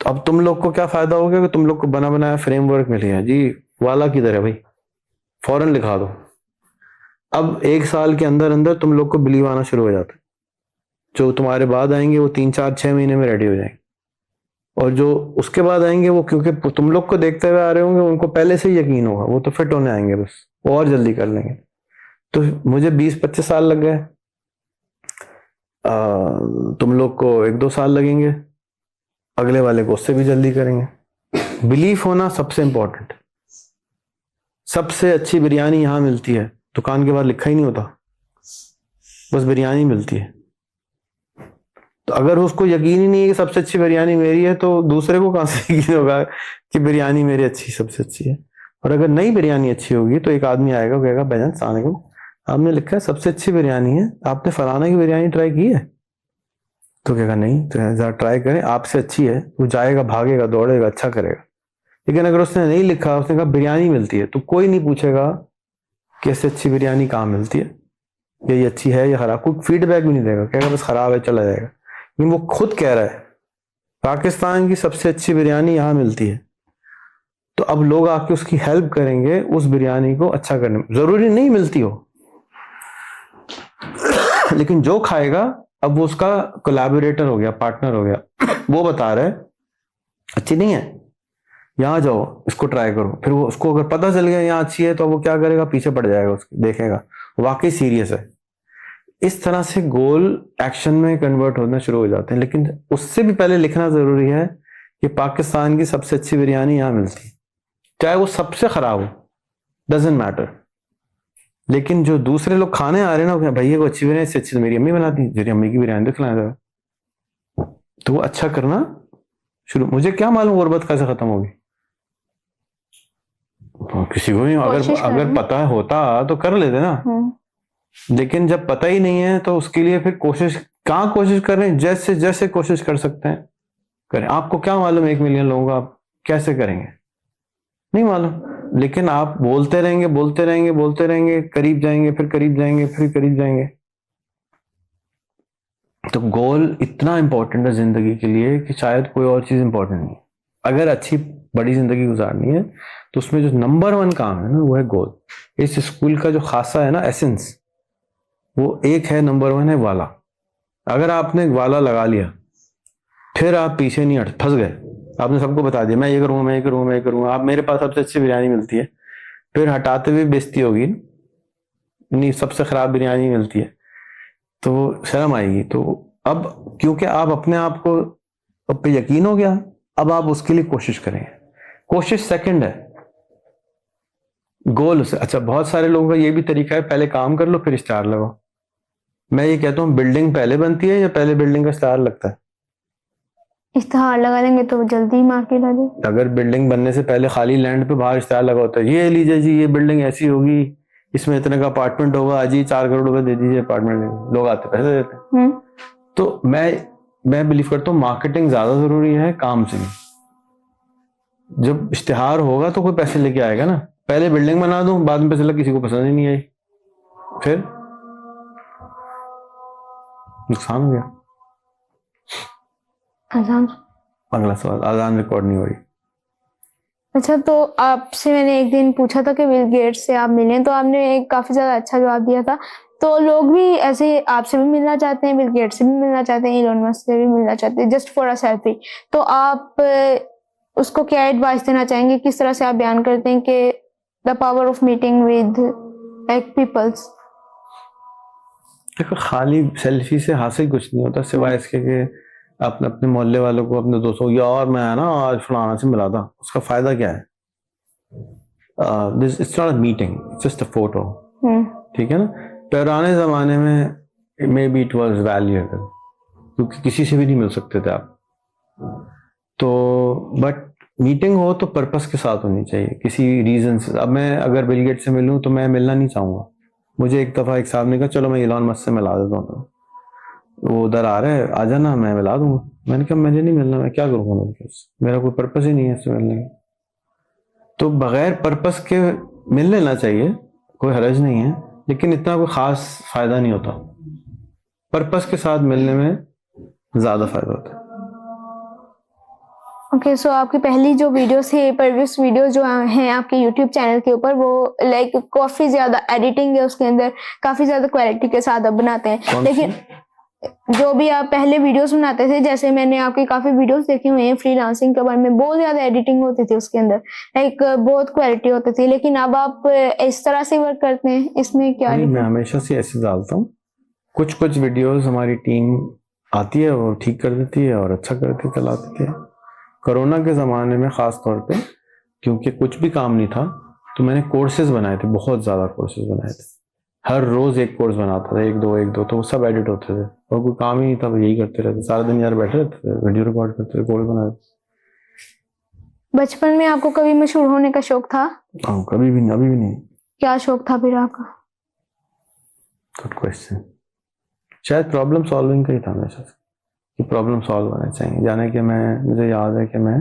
तो अब तुम लोग को क्या फायदा हो गया कि तुम लोग को बना बनाया फ्रेमवर्क मिल गया जी, वाला किधर है भाई, फौरन लिखा दो। अब 1 साल के अंदर अंदर तुम लोग को बिलीव आना शुरू हो जाता है, जो तुम्हारे बाद आएंगे वो 3-4-6 महीने में रेडी हो जाएंगे, और जो उसके बाद आएंगे वो क्योंकि तुम लोग को देखते हुए आ रहे होंगे उनको पहले से ही यकीन होगा, वो तो फिट होने आएंगे, बस वो और जल्दी कर लेंगे। तो मुझे 20-25 साल लग गए, तुम लोग को 1-2 साल लगेंगे, अगले वाले को उससे भी जल्दी करेंगे। बिलीफ होना सबसे इंपॉर्टेंट। सबसे अच्छी बिरयानी यहाँ मिलती है, दुकान के बाहर लिखा ही नहीं होता, बस बिरयानी मिलती है। तो अगर उसको यकीन ही नहीं है कि सबसे अच्छी बिरयानी मेरी है, तो दूसरे को कहां से यकीन होगा कि बिरयानी मेरी अच्छी सबसे अच्छी है। और अगर नई बिरयानी अच्छी होगी तो एक आदमी आएगा, कहेगा भाईजान अस्सलाम वालेकुम, आपने लिखा है सबसे अच्छी बिरयानी है, आपने फलाना की बिरयानी ट्राई की है? तो कहेगा नहीं, तो जरा ट्राई करें, आपसे अच्छी है। वो जाएगा, भागेगा, दौड़ेगा, अच्छा करेगा। लेकिन अगर उसने नहीं लिखा, उसने कहा बिरयानी मिलती है, तो कोई नहीं पूछेगा कि इससे अच्छी बिरयानी कहाँ मिलती है, या ये अच्छी है या खराब, कोई फीडबैक भी नहीं देगा, कहेगा बस खराब है चला जाएगा। लेकिन वो खुद कह रहा है पाकिस्तान की सबसे अच्छी बिरयानी यहाँ मिलती है, तो अब लोग आके उसकी हेल्प करेंगे उस बिरयानी को अच्छा करने में। जरूरी नहीं मिलती हो, लेकिन जो खाएगा अब वो उसका कोलैबोरेटर हो गया, पार्टनर हो गया। वो बता रहा है अच्छी नहीं है, यहाँ जाओ इसको ट्राई करो। फिर वो उसको अगर पता चल गया यहाँ अच्छी है तो वो क्या करेगा, पीछे पड़ जाएगा, उसके देखेगा वाकई सीरियस है। इस तरह से गोल एक्शन में कन्वर्ट होना शुरू हो जाते हैं। लेकिन उससे भी पहले लिखना जरूरी है कि पाकिस्तान की सबसे अच्छी बिरयानी यहाँ मिलती है, चाहे वो सबसे खराब हो, डजेंट मैटर। लेकिन जो दूसरे लोग खाने आ रहे हैं ना, भैया को अच्छी बिरयानी, इससे अच्छी तो मेरी अम्मी बनाती, मेरी अम्मी की बिरयानी तो खिलाया था, तो वो अच्छा करना शुरू। मुझे क्या मालूम गुर्बत कैसे खत्म होगी, किसी को नहीं। अगर पता होता तो कर लेते ना, लेकिन जब पता ही नहीं है तो उसके लिए फिर कोशिश कर रहे हैं, जैसे जैसे कोशिश कर सकते हैं करें। आपको क्या मालूम 1 मिलियन लोगों का आप कैसे करेंगे, नहीं मालूम। लेकिन आप बोलते रहेंगे, बोलते रहेंगे, बोलते रहेंगे, करीब जाएंगे, फिर करीब जाएंगे, फिर करीब जाएंगे। तो गोल इतना इंपॉर्टेंट है जिंदगी के लिए कि शायद कोई और चीज इंपॉर्टेंट नहीं। अगर अच्छी बड़ी जिंदगी गुजारनी है तो उसमें जो नंबर 1 काम है ना, वो है गोल। इस स्कूल का जो खासा है ना, एसेंस, वो एक है, नंबर 1 है वाला। अगर आपने वाला लगा लिया फिर आप पीछे नहीं हट, फंस गए। आपने सबको बता दिया मैं ये करूंगा, मैं ये करूंगा, मैं ये करूंगा, आप मेरे पास सबसे अच्छी बिरयानी मिलती है, फिर हटाते हुए बेइज्जती होगी, नहीं सबसे खराब बिरयानी मिलती है, तो शर्म आएगी। तो अब क्योंकि आप अपने आप को पे यकीन हो गया, अब आप उसके लिए कोशिश करेंगे। कोशिश सेकंड है, गोल से। अच्छा, बहुत सारे लोगों का ये भी तरीका है, पहले काम कर लो फिर स्टार लगाओ। मैं ये कहता हूँ बिल्डिंग पहले बनती है या पहले बिल्डिंग का स्टार लगता है? इश्तिहार लगा देंगे तो जल्दी मार्केट आ जाए। अगर बिल्डिंग बनने से पहले खाली लैंड पे बाहर स्टार लगा होता है, ये लीजिए जी ये बिल्डिंग ऐसी होगी, इसमें इतने का अपार्टमेंट होगा, आज ही 4 करोड़ रुपए दे दीजिए अपार्टमेंट, लोग आते पैसे देते हैं। तो मैं बिलीव करता हूँ मार्केटिंग ज्यादा जरूरी है काम से। जब इश्तिहार होगा तो कोई पैसे लेके आएगा ना। पहले बिल्डिंग बना दूं, बाद में पता चला किसी को पसंद ही नहीं आई, फिर नुकसान हो गया। अगला सवाल, आजान रिकॉर्ड नहीं हो रही। अच्छा, तो आपसे मैंने एक दिन पूछा था कि बिल गेट्स से आप मिले, तो आपने एक काफी ज्यादा अच्छा जवाब दिया था। तो लोग भी ऐसे आपसे भी मिलना चाहते हैं, बिल गेट्स से भी मिलना चाहते हैं, इलोन मस्क से भी मिलना चाहते हैं, जस्ट फॉर अ सेल्फी। तो आप उसको क्या एडवाइस देना चाहेंगे, किस तरह से आप बयान करते हैं कि the power of meeting with like peoples? देखो, खाली सेल्फी से हासिल कुछ नहीं होता सिवाय इसके कि आपने अपने मोहल्ले वालों को, अपने दोस्तों को, यार मैं ना आज फलाना से मिला था, उसका फायदा क्या है? This it's not a meeting, it's just a photo. ठीक है ना। पुराने जमाने में may be it was valuable, क्योंकि किसी से भी नहीं मिल सकते थे आप। तो बट मीटिंग हो तो पर्पस के साथ होनी चाहिए, किसी रीजन से। अब मैं अगर बिल गेट से मिलूं तो मैं मिलना नहीं चाहूंगा। मुझे एक दफा एक साहब ने कहा चलो मैं इलॉन मस्क से मिला देता हूँ, वो उधर आ रहे हैं, आ जाना, मैं मिला दूंगा। मैंने कहा मुझे नहीं मिलना, मैं क्या करूंगा मिलकर, मेरा कोई पर्पस ही नहीं है इससे मिलने का। तो बगैर पर्पस के मिल लेना चाहिए, कोई हर्ज नहीं है, लेकिन इतना कोई खास फायदा नहीं होता। पर्पस के साथ मिलने में ज्यादा फायदा होता है। ओके, सो आपकी पहली जो वीडियोस है, प्रीवियस वीडियो जो हैं आपके यूट्यूब चैनल के ऊपर, वो लाइक काफी ज्यादा एडिटिंग है उसके अंदर, काफी ज्यादा क्वालिटी के साथ आप बनाते हैं। लेकिन जो भी आप पहले वीडियोस बनाते थे, जैसे मैंने आपकी काफी वीडियोस देखी हुई हैं फ्रीलांसिंग के बारे में, बहुत ज्यादा एडिटिंग होती थी उसके अंदर, लाइक बहुत क्वालिटी होती थी। लेकिन अब आप इस तरह से वर्क करते हैं, इसमें क्या? नहीं, मैं हमेशा से ऐसे डालता हूँ। कुछ कुछ वीडियोस हमारी टीम आती है, वो ठीक कर देती है और अच्छा करके चला देती है। कोरोना के ज़माने में ख़ास तौर पे, क्योंकि कुछ भी काम नहीं था, तो मैंने कोर्सेज बनाए थे, बहुत ज़्यादा कोर्सेज बनाए थे। हर रोज़ एक कोर्स बनाता था, एक दो, तो वो सब एडिट होते थे और कोई काम ही नहीं था, यही करते रहते सारा दिन, यार बैठे रहते थे, वीडियो रिकॉर्ड करते थे, कोर्स बनाए थे। बचपन में आपको कभी मशहूर होने का शौक था? हाँ, कभी भी नहीं, अभी भी नहीं। क्या शौक था फिर आपका? Good question. शायद प्रॉब्लम सॉल्विंग का ही था हमेशा से, कि प्रॉब्लम सॉल्व होना चाहिए। जाने कि मुझे याद है कि मैं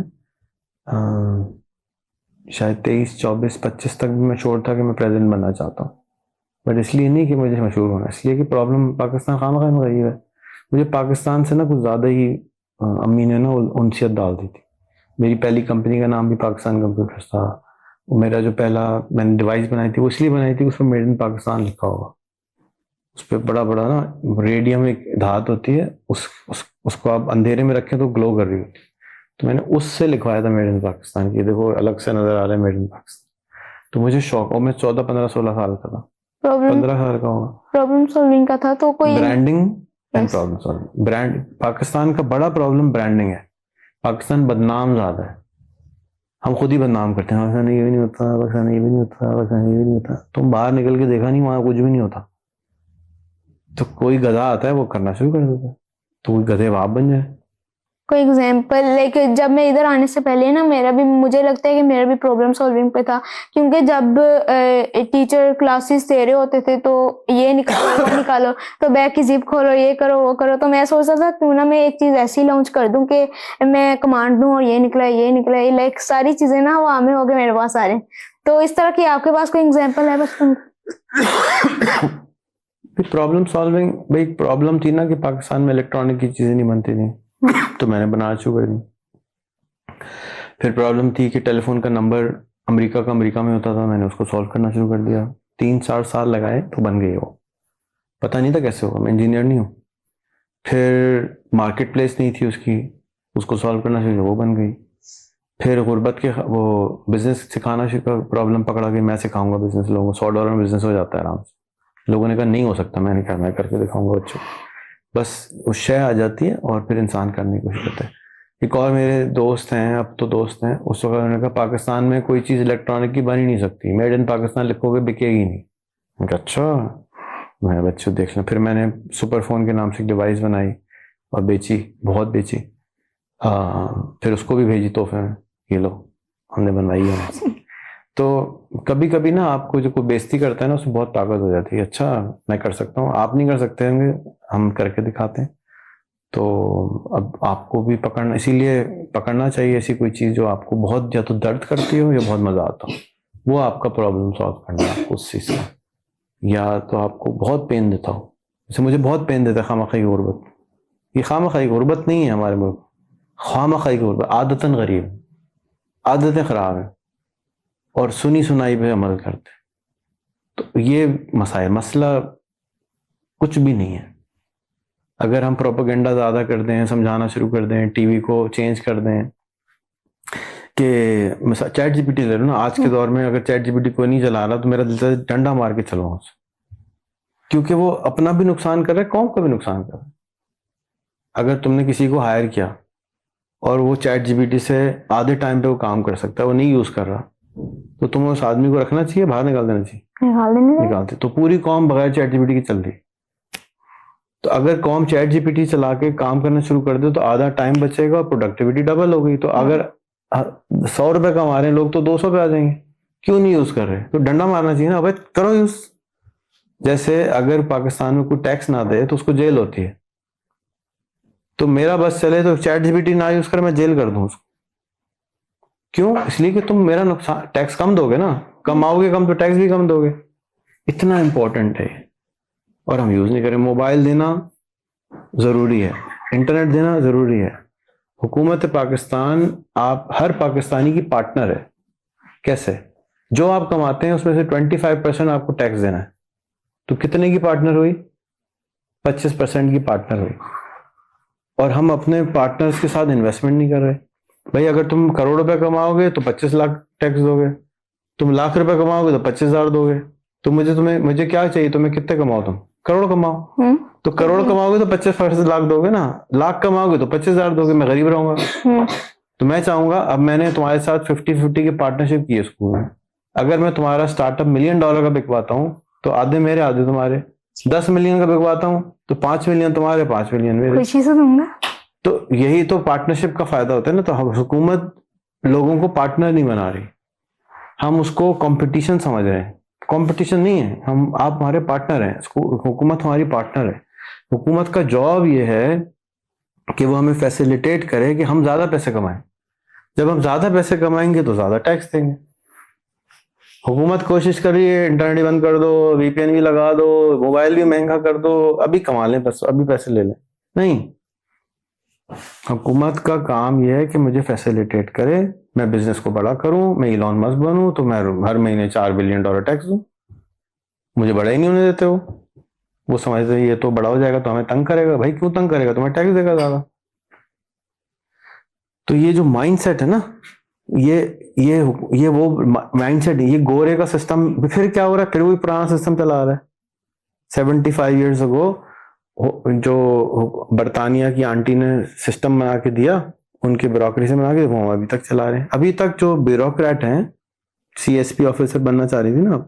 शायद 23, 24, 25 तक भी मैं श्योर था कि मैं प्रेसिडेंट बनना चाहता हूँ। बट इसलिए नहीं कि मुझे मशहूर होना, इसलिए कि प्रॉब्लम पाकिस्तान खामखा में गई है। मुझे पाकिस्तान से ना कुछ ज़्यादा ही अम्मी ने ना उनसियत डाल दी थी। मेरी पहली कंपनी का नाम भी पाकिस्तान कंप्यूटर्स था। मेरा जो पहला मैंने डिवाइस बनाई थी, वो इसलिए बनाई थी उस पर मेड इन पाकिस्तान लिखा होगा। उस पर बड़ा बड़ा ना रेडियम एक धात होती है, उसको आप अंधेरे में रखें तो ग्लो कर रही होती है। तो मैंने उससे लिखवाया था मेड इन पाकिस्तान की, देखो अलग से नजर आ रहा है मेड इन पाकिस्तान। तो मुझे शौक, और मैं 14, 15, 16 साल का था, 15 साल का होगा। प्रॉब्लम सॉल्विंग का था, तो कोई branding and problem solving. Brand, Pakistan का बड़ा प्रॉब्लम ब्रांडिंग है। पाकिस्तान बदनाम ज्यादा है, हम खुद ही बदनाम करते हैं, पाकिस्तान ये भी नहीं होता, पाकिस्तान ये भी नहीं होता, पाकिस्तान ये भी नहीं होता। तुम बाहर निकल के देखा नहीं, वहां कुछ भी नहीं होता। तो कोई गधा आता है, वो करना शुरू कर देता है, तो कोई गधे बाप बन जाए। कोई एग्जाम्पल? लाइक जब मैं इधर आने से पहले ना, मुझे लगता है कि मेरा भी प्रॉब्लम सॉल्विंग पे था, क्योंकि जब टीचर क्लासेस दे रहे होते थे तो ये निकालो वो निकालो, तो बैग की जिप खोलो, ये करो वो करो, तो मैं सोचता था क्यों ना मैं एक चीज ऐसी लॉन्च कर दूं कि मैं कमांड दूं और ये निकला, लाइक सारी चीजें ना हवा में हो गए मेरे पास सारे। तो इस तरह की आपके पास कोई एग्जाम्पल है बचपन? प्रॉब्लम सॉल्विंग, भाई प्रॉब्लम थी ना कि पाकिस्तान में इलेक्ट्रॉनिक की चीजें नहीं बनती थी, तो मैंने बनाना शुरू कर दी। फिर प्रॉब्लम थी कि टेलीफोन का नंबर अमेरिका में होता था, मैंने उसको सॉल्व करना शुरू कर दिया। 3-4 साल लगाए तो बन गई वो, पता नहीं था कैसे होगा, मैं इंजीनियर नहीं हूँ। फिर मार्केट प्लेस नहीं थी उसको सॉल्व करना शुरू, वो बन गई। फिर गुर्बत के वो बिजनेस सिखाना शुरू, प्रॉब्लम पकड़ा कि मैं सिखाऊंगा बिजनेस लोगों को, $100 में बिजनेस हो जाता है आराम से। लोगों ने कहा नहीं हो सकता, मैंने कहा मैं करके दिखाऊंगा बच्चों। बस वो शय आ जाती है और फिर इंसान करने की कोशिश करता है। एक और मेरे दोस्त हैं, अब तो दोस्त हैं, उस वक्त उन्होंने कहा पाकिस्तान में कोई चीज़ इलेक्ट्रॉनिक की बन ही नहीं सकती, मेड इन पाकिस्तान लिखोगे बिकेगी नहीं। मैं कहा अच्छा, मैं बच्चों देख लें। फिर मैंने सुपर फोन के नाम से एक डिवाइस बनाई और बेची, बहुत बेची। फिर उसको भी भेजी तोहफे में, ये लो हमने बनवाई है। तो कभी कभी ना आपको जो कोई बेइज्जती करता है ना उसमें बहुत ताकत हो जाती है, अच्छा मैं कर सकता हूँ, आप नहीं कर सकते होंगे, हम करके दिखाते हैं। तो अब आपको भी पकड़ना, इसीलिए पकड़ना चाहिए ऐसी कोई चीज जो आपको बहुत या तो दर्द करती हो या बहुत मजा आता हो, वो आपका प्रॉब्लम सॉल्व करना है आपको उस चीज का। या तो आपको बहुत पेन देता हो, जैसे मुझे बहुत पेन देता है खामखाई गुर्बत। ये खामखाई गुर्बत नहीं है हमारे मुल्क, खामखाई गुर्बत आदतन गरीब, आदतें खराब है और सुनी सुनाई पे अमल करते। तो ये मसला कुछ भी नहीं है। अगर हम प्रोपेगेंडा ज्यादा कर दें, समझाना शुरू कर दें, टीवी को चेंज कर दें कि चैट जीपीटी ले लो ना, आज के दौर में अगर चैट जीपीटी कोई नहीं चला रहा तो मेरा दिल से डंडा मार के चलूंगा उससे, क्योंकि वो अपना भी नुकसान कर रहा है, कौम का भी नुकसान कर रहा है। अगर तुमने किसी को हायर किया और वो चैट जीपीटी से आधे टाइम पे वो काम कर सकता है, वो नहीं यूज कर रहा, तो तुम्हें उस आदमी को रखना चाहिए, बाहर निकाल देना चाहिए? निकालते। तो पूरी कौम बगैर चैट जीपीटी की चल रही। तो अगर कौम चैट जीपीटी चला के काम करना शुरू कर दे तो आधा टाइम बचेगा और प्रोडक्टिविटी डबल हो गई। तो अगर 100 रुपए कमा रहे हैं लोग तो 200 पे आ जाएंगे, क्यों नहीं यूज कर रहे? तो डंडा मारना चाहिए ना भाई, करो यूज। जैसे अगर पाकिस्तान में कोई टैक्स ना दे तो उसको जेल होती है, तो मेरा बस चले तो चैट जीपीटी ना यूज कर मैं जेल कर दूं उसको। क्यों? इसलिए कि तुम मेरा नुकसान, टैक्स कम दोगे ना, कमाओगे कम तो टैक्स भी कम दोगे। इतना इंपॉर्टेंट है और हम यूज नहीं करें। मोबाइल देना जरूरी है, इंटरनेट देना जरूरी है। हुकूमत पाकिस्तान आप हर पाकिस्तानी की पार्टनर है। कैसे? जो आप कमाते हैं उसमें से 25% आपको टैक्स देना है। तो कितने की पार्टनर हुई? 25% की पार्टनर हुई। और हम अपने पार्टनर्स के साथ इन्वेस्टमेंट नहीं कर रहे। भाई अगर तुम करोड़ रुपए कमाओगे तो 25 लाख टैक्स दोगे, तुम लाख रुपए कमाओगे तो 25,000 दोगे। तो मुझे क्या चाहिए? तुम्हें कितने कमाओ? तुम करोड़ कमाओ। तो करोड़ कमाओगे तो 25 लाख दोगे ना, लाख कमाओगे तो 25,000 दोगे, मैं गरीब रहूंगा। तो मैं चाहूंगा, अब मैंने तुम्हारे साथ 50-50 की पार्टनरशिप की है स्कूल में। अगर मैं तुम्हारा स्टार्टअप $1 मिलियन का बिकवाता हूँ तो आधे मेरे आधे तुम्हारे। 10 मिलियन का बिकवाता हूँ तो 5 मिलियन तुम्हारे, 5 मिलियन मेरे। खुशी से दूंगा। तो यही तो पार्टनरशिप का फायदा होता है ना। तो हम हुकूमत लोगों को पार्टनर नहीं बना रही, हम उसको कंपटीशन समझ रहे हैं। कंपटीशन नहीं है, आप हमारे पार्टनर हैं, हुकूमत हमारी पार्टनर है। हुकूमत का जॉब ये है कि वो हमें फैसिलिटेट करे कि हम ज्यादा पैसे कमाएं। जब हम ज्यादा पैसे कमाएंगे तो ज्यादा टैक्स देंगे। हुकूमत कोशिश कर रही है इंटरनेट ही बंद कर दो, वीपीएन भी लगा दो, मोबाइल भी महंगा कर दो, अभी कमा लें बस, अभी पैसे ले लें। नहीं, हुकूमत का काम यह है कि मुझे फैसिलिटेट करे, मैं बिजनेस को बड़ा करूं, मैं इलॉन मस्क बनूं तो मैं हर महीने $4 बिलियन टैक्स दूं। मुझे बड़ा ही नहीं होने देते वो समझते ये तो बड़ा हो जाएगा तो हमें तंग करेगा। भाई क्यों तंग करेगा? तुम्हें टैक्स देगा ज्यादा। तो ये जो माइंडसेट है ना, ये वो माइंडसेट, ये गोरे का सिस्टम फिर क्या हो रहा है? फिर वही पुराना सिस्टम चला रहा है। 75 ईयर्स अगो जो बरतानिया की आंटी ने सिस्टम बना के दिया, उनकी ब्यूरोक्रेसी बना के, वो अभी तक चला रहे हैं। अभी तक जो ब्यूरोक्रेट हैं, सीएसपी ऑफिसर बनना चाह रही थी ना,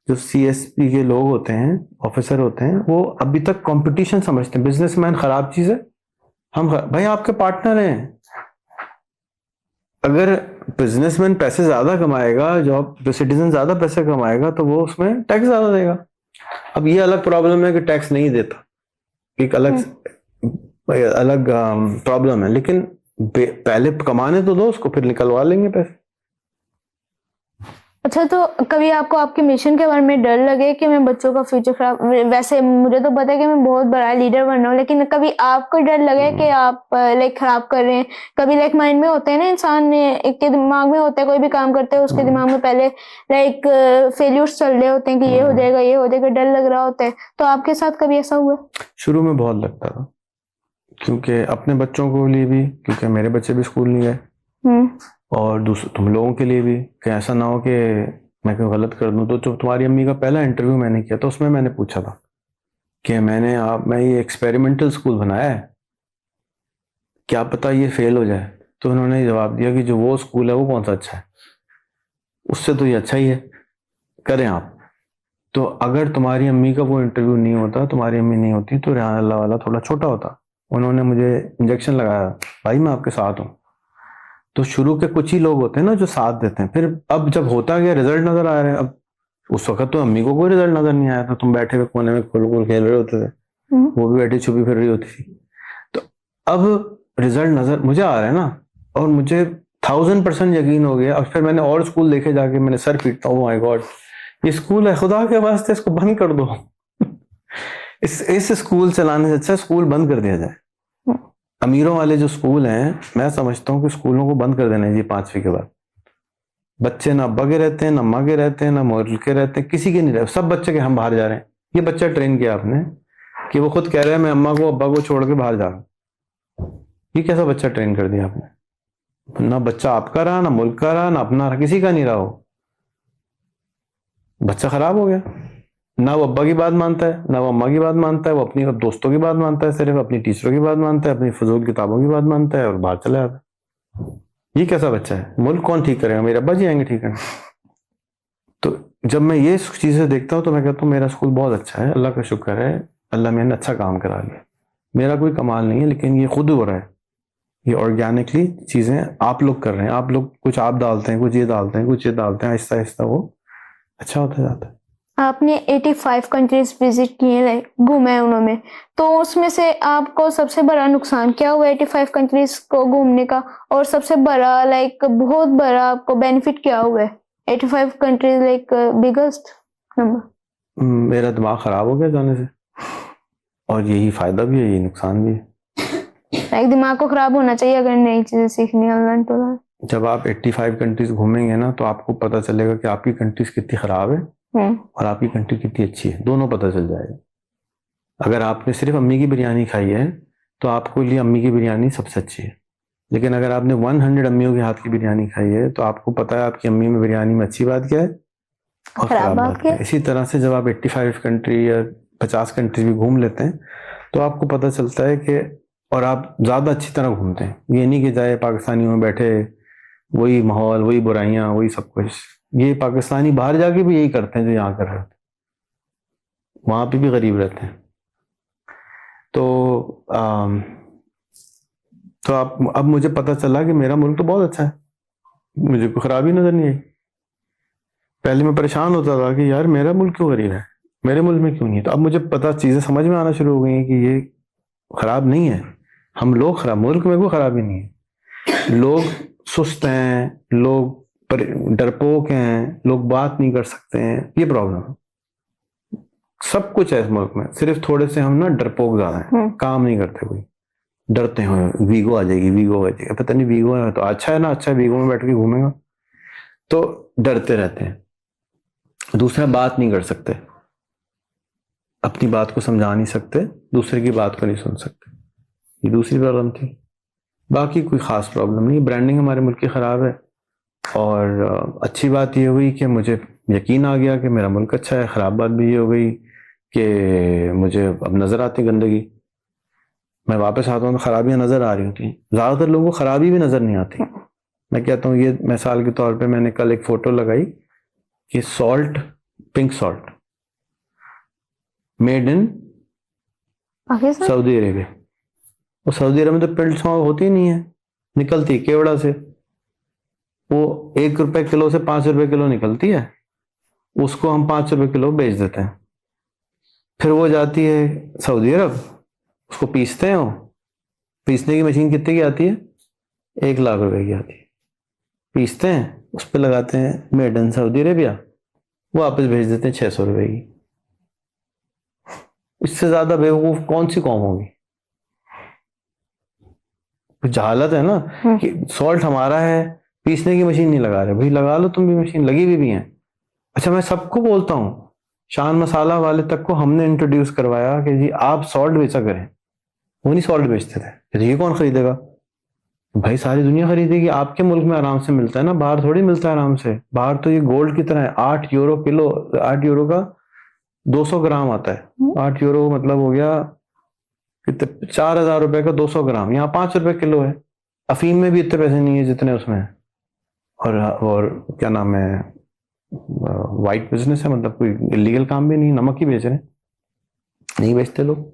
जो सीएसपी के लोग होते हैं, ऑफिसर होते हैं, वो अभी तक कंपटीशन समझते हैं। बिजनेसमैन खराब चीज है, भाई आपके पार्टनर हैं। अगर बिजनेसमैन पैसे ज्यादा कमाएगा, जॉब सिटीजन ज्यादा पैसे कमाएगा तो वो उसमें टैक्स ज्यादा देगा। अब ये अलग प्रॉब्लम है कि टैक्स नहीं देता, एक अलग प्रॉब्लम है, लेकिन पहले कमाने तो दो उसको, फिर निकलवा लेंगे पैसे। अच्छा, तो कभी आपको आपके मिशन के बारे में डर लगे कि मैं बच्चों का फ्यूचर खराब, वैसे मुझे तो पता है कि मैं बहुत बड़ा लीडर बन रहा हूँ, लेकिन कभी आपको डर लगे कि आप लाइक खराब कर रहे हैं? कभी लाइक माइंड में होते हैं ना, इंसान के दिमाग में होता है, कोई भी काम करते हैं उसके दिमाग में पहले लाइक फेल्यूर्स चल रहे होते हैं कि ये हो जाएगा, ये हो जाएगा, डर लग रहा होता है। तो आपके साथ कभी ऐसा हुआ? शुरू में बहुत लगता था, क्योंकि अपने बच्चों को लिए भी, क्योंकि मेरे बच्चे भी स्कूल नहीं गए, और तुम लोगों के लिए भी, कि ऐसा ना हो कि मैं कोई गलत कर दूं। तो जो तुम्हारी अम्मी का पहला इंटरव्यू मैंने किया था, उसमें मैंने पूछा था कि मैं ये एक्सपेरिमेंटल स्कूल बनाया है, क्या पता ये फेल हो जाए। तो उन्होंने जवाब दिया कि जो वो स्कूल है वो कौन सा अच्छा है, उससे तो ये अच्छा ही है, करें आप। तो अगर तुम्हारी अम्मी का वो इंटरव्यू नहीं होता, तुम्हारी अम्मी नहीं होती, तो रेहान अल्लाह वाला थोड़ा छोटा होता। उन्होंने मुझे इंजेक्शन लगाया, भाई मैं आपके साथ हूँ। तो शुरू के कुछ ही लोग होते हैं ना जो साथ देते हैं, फिर अब जब होता गया रिजल्ट नजर आ रहे हैं। अब उस वक्त तो अम्मी को कोई रिजल्ट नजर नहीं आया था, तुम बैठे हुए कोने में खुल खुल खेल रहे होते थे, वो भी बैठी छुपी फिर रही होती थी। तो अब रिजल्ट नजर मुझे आ रहा है ना, और मुझे 1000% यकीन हो गया। अब फिर मैंने और स्कूल देखे, जाके मैंने सर पीटता हूँ, माय गॉड ये स्कूल है, खुदा के वास्ते इसको बंद कर दो। इस स्कूल चलाने से अच्छा स्कूल बंद कर दिया जाए। अमीरों वाले जो स्कूल हैं, मैं समझता हूँ कि स्कूलों को बंद कर देना चाहिए 5वीं के बाद। बच्चे ना अब्बा के रहते हैं, ना अम्मा के रहते हैं, ना मोल के रहते हैं, किसी के नहीं रहते, सब बच्चे के हम बाहर जा रहे हैं। ये बच्चा ट्रेन किया आपने कि वो खुद कह रहा है मैं अम्मा को अब्बा को छोड़ के बाहर जा रहा हूँ। ये कैसा बच्चा ट्रेन कर दिया आपने? ना बच्चा आपका रहा, ना मुल्क का रहा, ना अपना रहा, किसी का नहीं रहा। हो बच्चा खराब हो गया। ना वो अब्बा की बात मानता है, ना वो अम्मा की बात मानता है, वो अपनी दोस्तों की बात मानता है, सिर्फ अपनी टीचरों की बात मानता है, अपनी फजूल किताबों की बात मानता है और बाहर चला जाता है। ये कैसा बच्चा है? मुल्क कौन ठीक करेगा? मेरे अब्बा जी आएंगे ठीक करने। तो जब मैं ये चीजें देखता हूँ तो मैं कहता हूँ मेरा स्कूल बहुत अच्छा है, अल्लाह का शुक्र है, अल्लाह मैंने अच्छा काम करा लिया। मेरा कोई कमाल नहीं है, लेकिन ये खुद हो रहा है, ये ऑर्गेनिकली चीजें आप लोग कर रहे हैं। आप लोग कुछ आप डालते हैं, कुछ ये डालते हैं, कुछ ये डालते हैं, आहिस्ता आहिस्ता वो अच्छा होता जाता है। आपने 85 कंट्रीज विजिट किए, लाइक घूमे हैं उनमें, तो उसमें से आपको सबसे बड़ा नुकसान क्या हुआ 85 कंट्रीज को घूमने का, और सबसे बड़ा लाइक बहुत बड़ा आपको बेनिफिट क्या हुआ है 85 कंट्रीज, लाइक बिगेस्ट नंबर? मेरा दिमाग खराब हो गया जाने से, और यही फायदा भी है, यही नुकसान भी है। लाइक दिमाग को खराब होना चाहिए अगर नई चीजें सीखनी है तो। जब आप 85 कंट्रीज घूमेंगे ना, तो आपको पता चलेगा कि आपकी कंट्रीज कितनी खराब है और आपकी कंट्री कितनी अच्छी है, दोनों पता चल जाएगा। अगर आपने सिर्फ अम्मी की बिरयानी खाई है तो आपको लिए अम्मी की बिरयानी सबसे अच्छी है, लेकिन अगर आपने 100 अम्मियों के हाथ की बिरयानी खाई है तो आपको पता है आपकी अम्मी में बिरयानी में अच्छी बात क्या है और खराब बात क्या है। इसी तरह से जब आप 85 कंट्री या 50 कंट्री भी घूम लेते हैं तो आपको पता चलता है कि, और आप ज्यादा अच्छी तरह घूमते हैं। ये नहीं कि जाए पाकिस्तानियों में बैठे वही माहौल, वही बुराइयां, वही सब कुछ। ये पाकिस्तानी बाहर जाके भी यही करते हैं जो यहाँ कर रहे हैं, वहां पे भी गरीब रहते हैं। तो अब मुझे पता चला कि मेरा मुल्क तो बहुत अच्छा है, मुझे कोई खराबी नजर नहीं आई। पहले मैं परेशान होता था कि यार मेरा मुल्क क्यों गरीब है, मेरे मुल्क में क्यों नहीं है। तो अब मुझे पता, चीजें समझ में आना शुरू हो गई हैं कि ये खराब नहीं है, हम लोग खराब, मुल्क में कोई खराबी नहीं है। लोग सुस्त हैं, लोग डरपोक हैं, लोग बात नहीं कर सकते हैं, ये प्रॉब्लम है। सब कुछ है इस मुल्क में, सिर्फ थोड़े से हम ना डरपोक ज्यादा हैं, काम नहीं करते, कोई डरते हैं, वीगो आ जाएगी, वीगो आ जाएगी, पता नहीं वीगो है तो अच्छा है ना, अच्छा है, वीगो में बैठ के घूमेगा, तो डरते रहते हैं। दूसरा, बात नहीं कर सकते, अपनी बात को समझा नहीं सकते, दूसरे की बात को नहीं सुन सकते, ये दूसरी प्रॉब्लम थी। बाकी कोई खास प्रॉब्लम नहीं। ब्रांडिंग हमारे मुल्क की खराब है, और अच्छी बात ये हुई कि मुझे यकीन आ गया कि मेरा मुल्क अच्छा है। खराब बात भी ये हो गई कि मुझे अब नजर आती गंदगी, मैं वापस आता हूँ तो खराबियां नजर आ रही होती। ज्यादातर लोगों को खराबी भी नजर नहीं आती। मैं कहता हूँ, ये मिसाल के तौर पे मैंने कल एक फोटो लगाई कि salt, pink salt made in Saudi Arabia. वो सऊदी अरब में तो पिल्ट होती नहीं है, निकलती केवड़ा से, वो 1 रुपए किलो से 5 रुपए किलो निकलती है, उसको हम 5 रुपए किलो बेच देते हैं। फिर वो जाती है सऊदी अरब, उसको पीसते हैं, वो पीसने की मशीन कितने की आती है? 1 लाख रुपए की आती है। पीसते हैं, उस पर लगाते हैं मेड इन सऊदी अरेबिया, वापस भेज देते हैं 600 रुपए की। इससे ज्यादा बेवकूफ कौन सी कौम होगी? जहालत है ना कि सॉल्ट हमारा है, पीसने की मशीन नहीं लगा रहे। भाई लगा लो तुम भी मशीन, लगी भी है। अच्छा, मैं सबको बोलता हूँ, शान मसाला वाले तक को हमने इंट्रोड्यूस करवाया कि जी आप सॉल्ट बेचा करें, वो नहीं सॉल्ट बेचते थे। तो ये कौन खरीदेगा? भाई सारी दुनिया खरीदेगी, आपके मुल्क में आराम से मिलता है ना, बाहर थोड़ी मिलता है आराम से। बाहर तो ये गोल्ड की तरह है, 8 यूरो किलो, 8 यूरो का 200 ग्राम आता है। 8 यूरो मतलब हो गया कितने, 4000 रुपए का 200 ग्राम, यहाँ 5 रुपए किलो है। अफीम में भी इतने पैसे नहीं है जितने उसमें है। और क्या नाम है, वाइट बिजनेस है, मतलब कोई इलीगल काम भी नहीं, नमक ही बेच रहे हैं, नहीं बेचते लोग।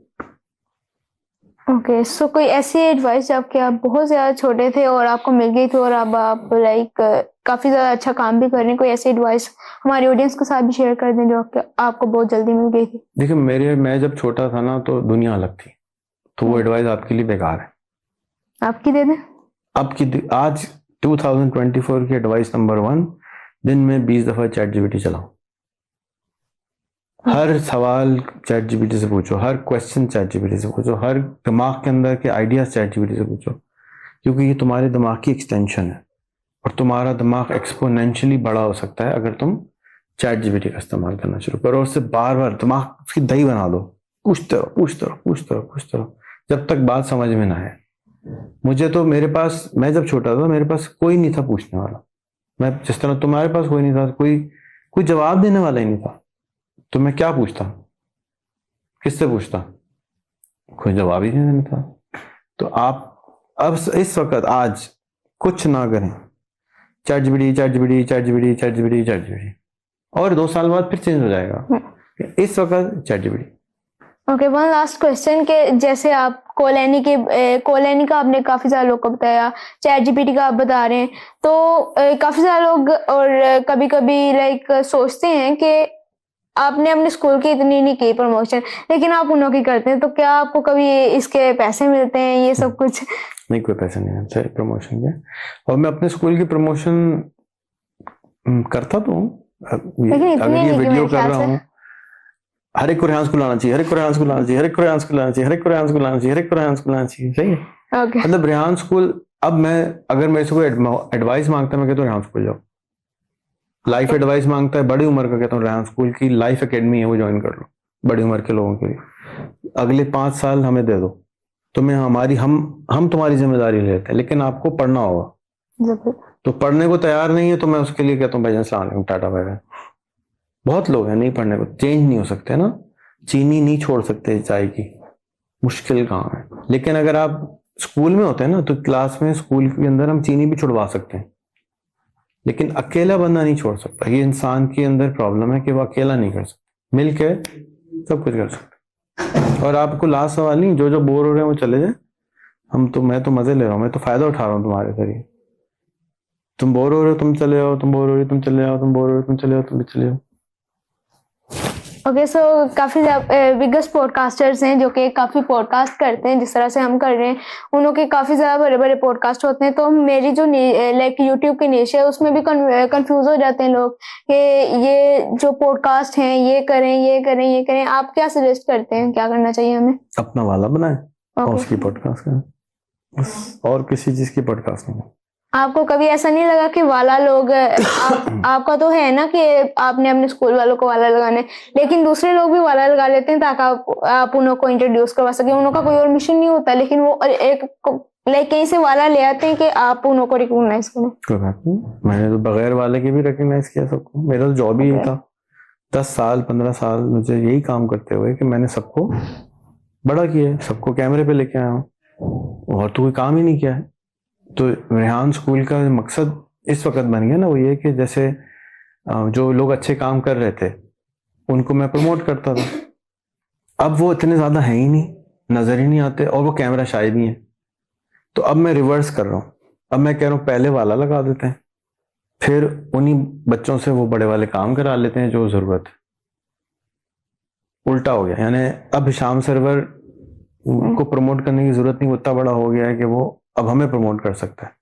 ओके, सो कोई ऐसी एडवाइस जबकि आप बहुत ज़्यादा छोटे थे और आपको मिल गई थी और अब आप लाइक काफ़ी ज़्यादा अच्छा काम भी कर रहे हैं, कोई ऐसी एडवाइस हमारी ऑडियंस के साथ भी शेयर कर दें जो आपको बहुत जल्दी मिल गई थी? देखिए मैं जब छोटा था ना तो दुनिया अलग थी, तो वो एडवाइस आपके लिए बेकार है। आपकी दे दें? आज 2024 की एडवाइस नंबर 1, दिन में 20 दफा चैट जीपीटी चलाओ। हर सवाल चैट जीपीटी से पूछो, हर क्वेश्चन चैट जीपीटी से पूछो, हर दिमाग के अंदर के आइडियाज चैट जीपीटी से पूछो, क्योंकि ये तुम्हारे दिमाग की एक्सटेंशन है और तुम्हारा दिमाग एक्सपोनेंशियली बड़ा हो सकता है अगर तुम चैट जीपीटी का इस्तेमाल करना शुरू करो और उससे बार बार दिमाग उसकी दही बना दो, पूछते रहो जब तक बात समझ में ना आए। मैं जब छोटा था मेरे पास कोई नहीं था पूछने वाला, मैं जिस तरह तुम्हारे पास कोई नहीं था, कोई जवाब देने वाला ही नहीं था, तो मैं क्या पूछता, किससे पूछता, कोई जवाब ही नहीं देता। तो आप अब इस वक्त आज कुछ ना करें, चैट जीपीटी और 2 साल बाद फिर चेंज हो जाएगा, इस वक्त chat GPT. Okay, one last question के जैसे आप कोलैनी का आपने काफ़ी सारे लोग को बताया, चैट जीपीटी का आप बता रहे हैं, तो काफ़ी सारे लोग और कभी-कभी लाइक सोचते हैं कि आपने अपने स्कूल की इतनी नहीं की प्रमोशन, लेकिन आप उन्हों की करते हैं, तो क्या आपको कभी इसके पैसे मिलते हैं ये सब कुछ? नहीं, कोई पैसा नहीं मिलता है प्रमोशन के, और मैं अपने स्कूल की प्रमोशन करता तो हूँ। अगर ये वीडियो कर रहा हूँ, हर एक को रेहान स्कूल आना चाहिए, हर एक को रेहान स्कूल आना चाहिए, हर एक को रेहान स्कूल आना चाहिए, हर एक को रेहान स्कूल आना चाहिए, हर एक को रेहान स्कूल आना चाहिए, सही है। मतलब रेहान स्कूल, अब मैं अगर मेरे से कोई एडवाइस मांगता है मैं कहता हूँ रेहान स्कूल जाओ। लाइफ एडवाइस मांगता है बड़ी उम्र का, कहता हूँ रेहान स्कूल की लाइफ एकेडमी है वो ज्वाइन कर लो, बड़ी उम्र के लोगों के लिए। अगले 5 साल हमें दे दो, तुम्हें हम तुम्हारी जिम्मेदारी लेते हैं, लेकिन आपको पढ़ना होगा। तो पढ़ने को तैयार नहीं है तो मैं उसके लिए कहता हूँ भाईजान अस्सलाम वालेकुम, टाटा बाय बाय। बहुत लोग हैं नहीं पढ़ने को, चेंज नहीं हो सकते ना, चीनी नहीं छोड़ सकते चाय की, मुश्किल काम है। लेकिन अगर आप स्कूल में होते हैं ना तो क्लास में स्कूल के अंदर हम चीनी भी छुड़वा सकते हैं, लेकिन अकेला बंदा नहीं छोड़ सकता। ये इंसान के अंदर प्रॉब्लम है कि वो अकेला नहीं कर सकता, मिलके सब कुछ कर सकता। और आपको लास्ट सवाल नहीं, जो बोर हो रहे हैं वो चले जाए, मैं तो मजे ले रहा हूँ, मैं तो फायदा उठा रहा हूँ तुम्हारे जरिए। तुम बोर हो रहे हो तुम चले जाओ, तुम बोर हो रहे हो तुम चले जाओ, तुम बोर हो रहे हो तुम चले जाओ, तुम भी चले जाओ। ओके, सो काफ़ी बिगेस्ट पॉडकास्टर्स हैं जो कि काफ़ी पॉडकास्ट करते हैं जिस तरह से हम कर रहे हैं, उन्हों के काफ़ी ज़्यादा बड़े बड़े पॉडकास्ट होते हैं। तो मेरी जो लाइक यूट्यूब की नीश है उसमें भी कंफ्यूज हो जाते हैं लोग कि ये जो पॉडकास्ट हैं ये करें, आप क्या सजेस्ट करते हैं, क्या करना चाहिए हमें? अपना वाला बनाए और उसकी पॉडकास्ट करें, बस, और किसी चीज की पॉडकास्ट नहीं। आपको कभी ऐसा नहीं लगा कि वाला लोग आपका तो है ना कि आपने अपने स्कूल वालों को वाला लगाना है, लेकिन दूसरे लोग भी वाला लगा लेते हैं ताकि आप उन्हों को इंट्रोड्यूस करवा सके, उनका कोई और मिशन नहीं होता, लेकिन वो एक लाइक कहीं से वाला ले आते हैं कि आप उन्हों को रिकॉग्नाइज करें। कोई बात नहीं, मैंने तो बगैर वाले के भी रिकॉग्नाइज किया सबको, मेरा तो जॉब ही यही था। 10 साल 15 साल मुझे यही काम करते हुए कि मैंने सबको बड़ा किया, सबको कैमरे पे लेके आया हूँ, और तो कोई काम ही नहीं किया है। तो रेहान स्कूल का मकसद इस वक्त बन गया ना, वो ये कि जैसे जो लोग अच्छे काम कर रहे थे उनको मैं प्रमोट करता था, अब वो इतने ज्यादा हैं ही नहीं, नजर ही नहीं आते, और वो कैमरा शाय भी हैं। तो अब मैं रिवर्स कर रहा हूँ, अब मैं कह रहा हूँ पहले वाला लगा देते हैं, फिर उन्हीं बच्चों से वो बड़े वाले काम करा लेते हैं जो जरूरत है। उल्टा हो गया, यानी अब हिशाम सरवर को प्रमोट करने की जरूरत नहीं, वो इतना बड़ा हो गया है कि वो अब हमें प्रमोट कर सकता है।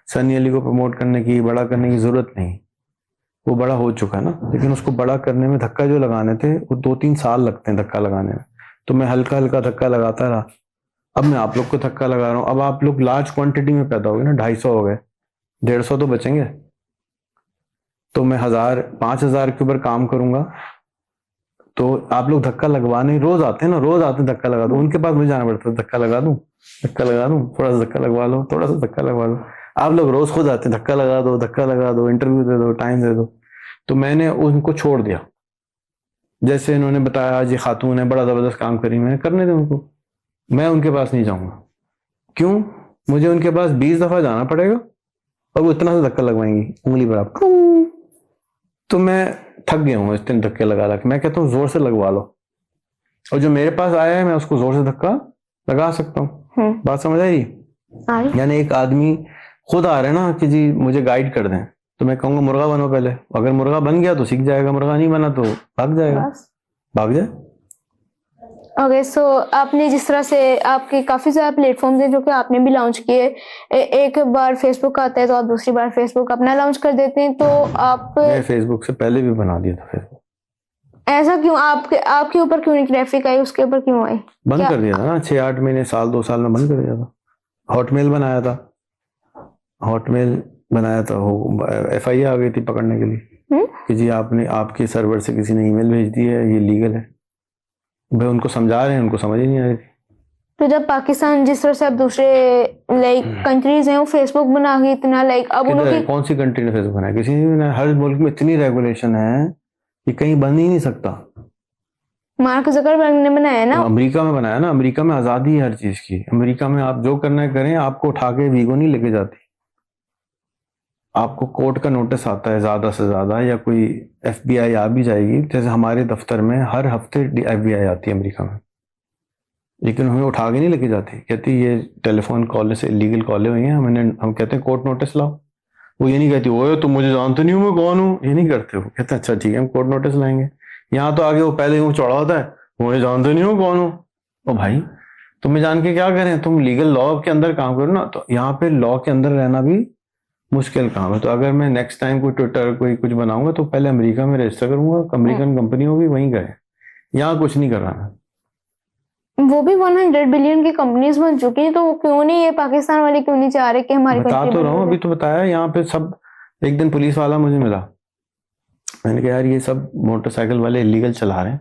सनी अली को प्रमोट करने की, बड़ा करने की जरूरत नहीं, वो बड़ा हो चुका है ना। लेकिन उसको बड़ा करने में धक्का जो लगाने थे वो 2-3 साल लगते हैं धक्का लगाने में, तो मैं हल्का हल्का धक्का लगाता रहा। अब मैं आप लोग को धक्का लगा रहा हूँ, अब आप लोग लार्ज क्वांटिटी में पैदा हो गए ना, 250 हो गए, 150 तो बचेंगे। तो मैं 1000 5000 के ऊपर काम करूंगा, तो आप लोग धक्का लगवाने रोज आते हैं ना, रोज आते हैं धक्का लगा दो, उनके पास मुझे जाना पड़ता है, धक्का लगा दूं, थोड़ा सा धक्का लगवा लो, थोड़ा सा धक्का लगवा लो। आप लोग रोज खुद आते हैं, धक्का लगा दो, इंटरव्यू दे दो, टाइम दे दो। तो मैंने उनको छोड़ दिया, जैसे इन्होंने बताया आज ये खातून है बड़ा जबरदस्त काम करी, मैंने करने दे उनको, मैं उनके पास नहीं जाऊंगा। क्यों? मुझे उनके पास 20 दफा जाना पड़ेगा और वो इतना सा धक्का लगवाएंगी उंगली पर आप, तो मैं थक गया हूँ इतने धक्के लगा के। मैं कहता हूँ जोर से लगवा लो, और जो मेरे पास आया है मैं उसको जोर से धक्का लगा सकता हूँ। बात समझ आई? आ रही? यानी एक आदमी खुद आ रहे हैं ना कि जी मुझे गाइड कर दें, तो मैं कहूंगा मुर्गा बनो पहले, अगर मुर्गा बन गया तो सीख जाएगा, मुर्गा नहीं बना तो भाग जाएगा, बस। भाग जाए। ओके, सो आपने जिस तरह से आपके काफ़ी ज़्यादा प्लेटफॉर्म्स हैं जो कि आपने भी लॉन्च किए, एक बार फेसबुक आता है तो आप दूसरी बार फेसबुक अपना लॉन्च कर देते हैं, तो आप मैं फेसबुक से पहले भी बना दिया था फेसबुक। ऐसा क्यों? आपके ऊपर क्यों नहीं ट्रैफिक आई, उसके ऊपर क्यों आई? बंद क्या? कर दिया था ना, 6-8 महीने, साल 2 साल में बंद कर दिया था। हॉटमेल बनाया था, हॉटमेल बनाया था, वो FIA आ गई थी पकड़ने के लिए कि जी आपने आपके सर्वर से किसी ने ईमेल भेज दी है, ये लीगल है। भाई उनको समझा रहे हैं, उनको समझ ही नहीं आ रही थी। तो जब पाकिस्तान जिस तरह से अब दूसरे लाइक कंट्रीज हैं वो फेसबुक बना के इतना लाइक अब किधर है? उनकी कौन सी कंट्री ने फेसबुक बनाया? किसी ने नहीं बनाया। हर मुल्क में इतनी रेगुलेशन है कि कहीं बन ही नहीं सकता। मार्क जकरबर्ग ने बनाया ना। तो अमेरिका में बनाया ना, अमेरिका में आजादी है हर चीज की। अमेरिका में आप जो करना है करें, आपको उठा के वीगो नहीं लेके जाती। आपको कोर्ट का नोटिस आता है ज्यादा से ज्यादा, या कोई FBI आ भी जाएगी, जैसे हमारे दफ्तर में हर हफ्ते FBI आती है अमेरिका में, लेकिन हमें उठा के नहीं लेके जाती। कहती ये टेलीफोन कॉल से इलीगल कॉलें हुई हैं, हम कहते हैं कोर्ट नोटिस लाओ। वो ये नहीं कहती ओए तुम मुझे जानते नहीं हो मैं कौन हूँ, ये नहीं करते। वो कहते हैं अच्छा ठीक है हम कोर्ट नोटिस लाएंगे। यहाँ तो आगे वो पहले यूं चौड़ा होता है, मुझे जानते नहीं हो कौन हूँ। ओ भाई तुम्हें जान के क्या करें, तुम लीगल लॉ के अंदर काम करो ना। तो यहाँ पे लॉ के अंदर रहना भी मुश्किल काम है। तो अगर मैं नेक्स्ट टाइम कोई ट्विटर कोई कुछ बनाऊंगा तो पहले अमेरिका में रजिस्टर करूंगा, अमेरिकन कंपनी होगी, वहीं गए। यहाँ कुछ नहीं कर रहा मैं। वो भी 100 बिलियन की कंपनीज बन चुकी हैं, तो वो क्यों नहीं, ये पाकिस्तान वाले क्यों नहीं चाह रहे कि हमारी बता कंट्री तो रहा हूँ, बने? अभी तो बताया। यहाँ पे सब, एक दिन पुलिस वाला मुझे मिला, मैंने कहा यार ये सब मोटरसाइकिल वाले इलीगल चला रहे हैं।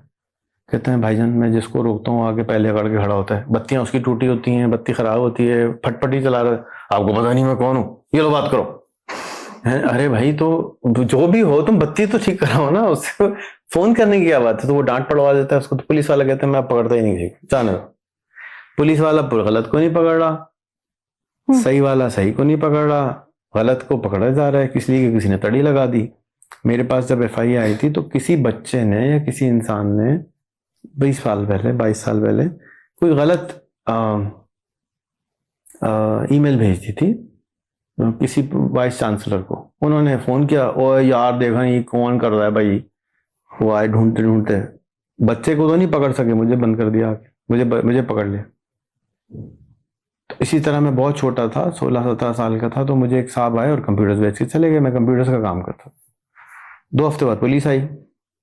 कहते हैं भाईजान मैं जिसको रोकता हूँ आगे पहले अकड़ के खड़ा होता है, बत्तियां उसकी टूटी होती हैं, बत्ती खराब होती है, फटफटी चला रहा है, आपको पता नहीं मैं कौन हूँ, ये लो बात करो। अरे भाई तो जो भी हो तुम बत्ती तो ठीक कराओ ना, उससे फोन करने की क्या बात है। तो वो डांट पड़वा देता है उसको, तो पुलिस वाला कहते हैं मैं पकड़ता ही नहीं, जाने दो। पुलिस वाला गलत को नहीं पकड़ रहा, सही वाला सही को नहीं पकड़ रहा, गलत को पकड़ा जा रहा है, इसलिए किसी ने तड़ी लगा दी। मेरे पास जब FIA आई थी तो किसी बच्चे ने या किसी इंसान ने 22 साल पहले कोई गलत ईमेल भेज दी थी किसी वाइस चांसलर को। उन्होंने फोन किया, ओ यार देखा ये कौन कर रहा है भाई। वो आए ढूंढते ढूंढते, बच्चे को तो नहीं पकड़ सके, मुझे बंद कर दिया, मुझे पकड़ लिया। तो इसी तरह मैं बहुत छोटा था, 16-17 साल का था, तो मुझे एक साहब आए और कंप्यूटर्स बेच के चले गए। मैं कंप्यूटर्स का काम करता। 2 हफ्ते बाद पुलिस आई,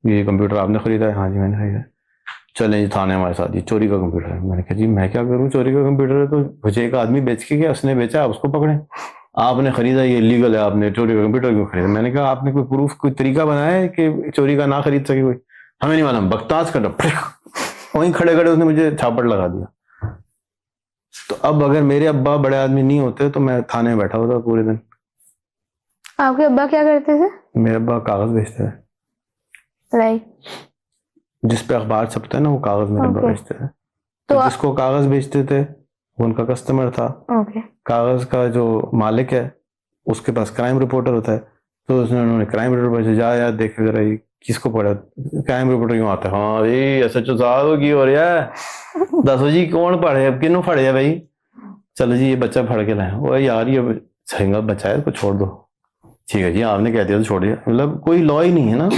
ये कंप्यूटर आपने खरीदा है? हाँ जी मैंने खरीदा। चले जी थाने हमारे साथ, ये चोरी का कंप्यूटर है। मैंने कहा जी मैं क्या करूं, चोरी का कंप्यूटर है तो मुझे एक आदमी बेच के गया, उसने बेचा, आप उसको पकड़े। आपने खरीदा, ये लीगल है, आपने चोरी का कंप्यूटर क्यों खरीदा? मैंने कहा आपने कोई प्रूफ, कोई तरीका बनाया है कि चोरी का ना खरीद सके कोई? हमें नहीं मालूम, बकताज कर वहीं खड़े खड़े उसने मुझे छापड़ लगा दिया। तो अब अगर मेरे अब्बा बड़े आदमी नहीं होते तो मैं थाने में बैठा होता पूरे दिन। आपके अब्बा क्या करते थे? मेरे अब्बा कागज बेचते थे, राइट। जिस पे अखबार छपता है ना वो कागज मेरे अब्बा बेचते थे। तो जिसको कागज बेचते थे वो उनका कस्टमर था। ओके। कागज का जो मालिक है उसके पास क्राइम रिपोर्टर होता है, तो उन्होंने क्राइम रिपोर्टर से जा यार देख जरा ये किसको पड़ा। क्राइम रिपोर्टर क्यों आता है? हाँ जी SHO साहब की हो रहा है, दसो जी कौन पढ़े, अब किन्नू फड़े है भाई? चलो जी ये बच्चा फड़ के लाए। वो यार ये सही बच्चा है, इसको छोड़ दो। ठीक है जी आपने कह दिया तो छोड़ दिया। मतलब कोई लॉ ही नहीं है ना।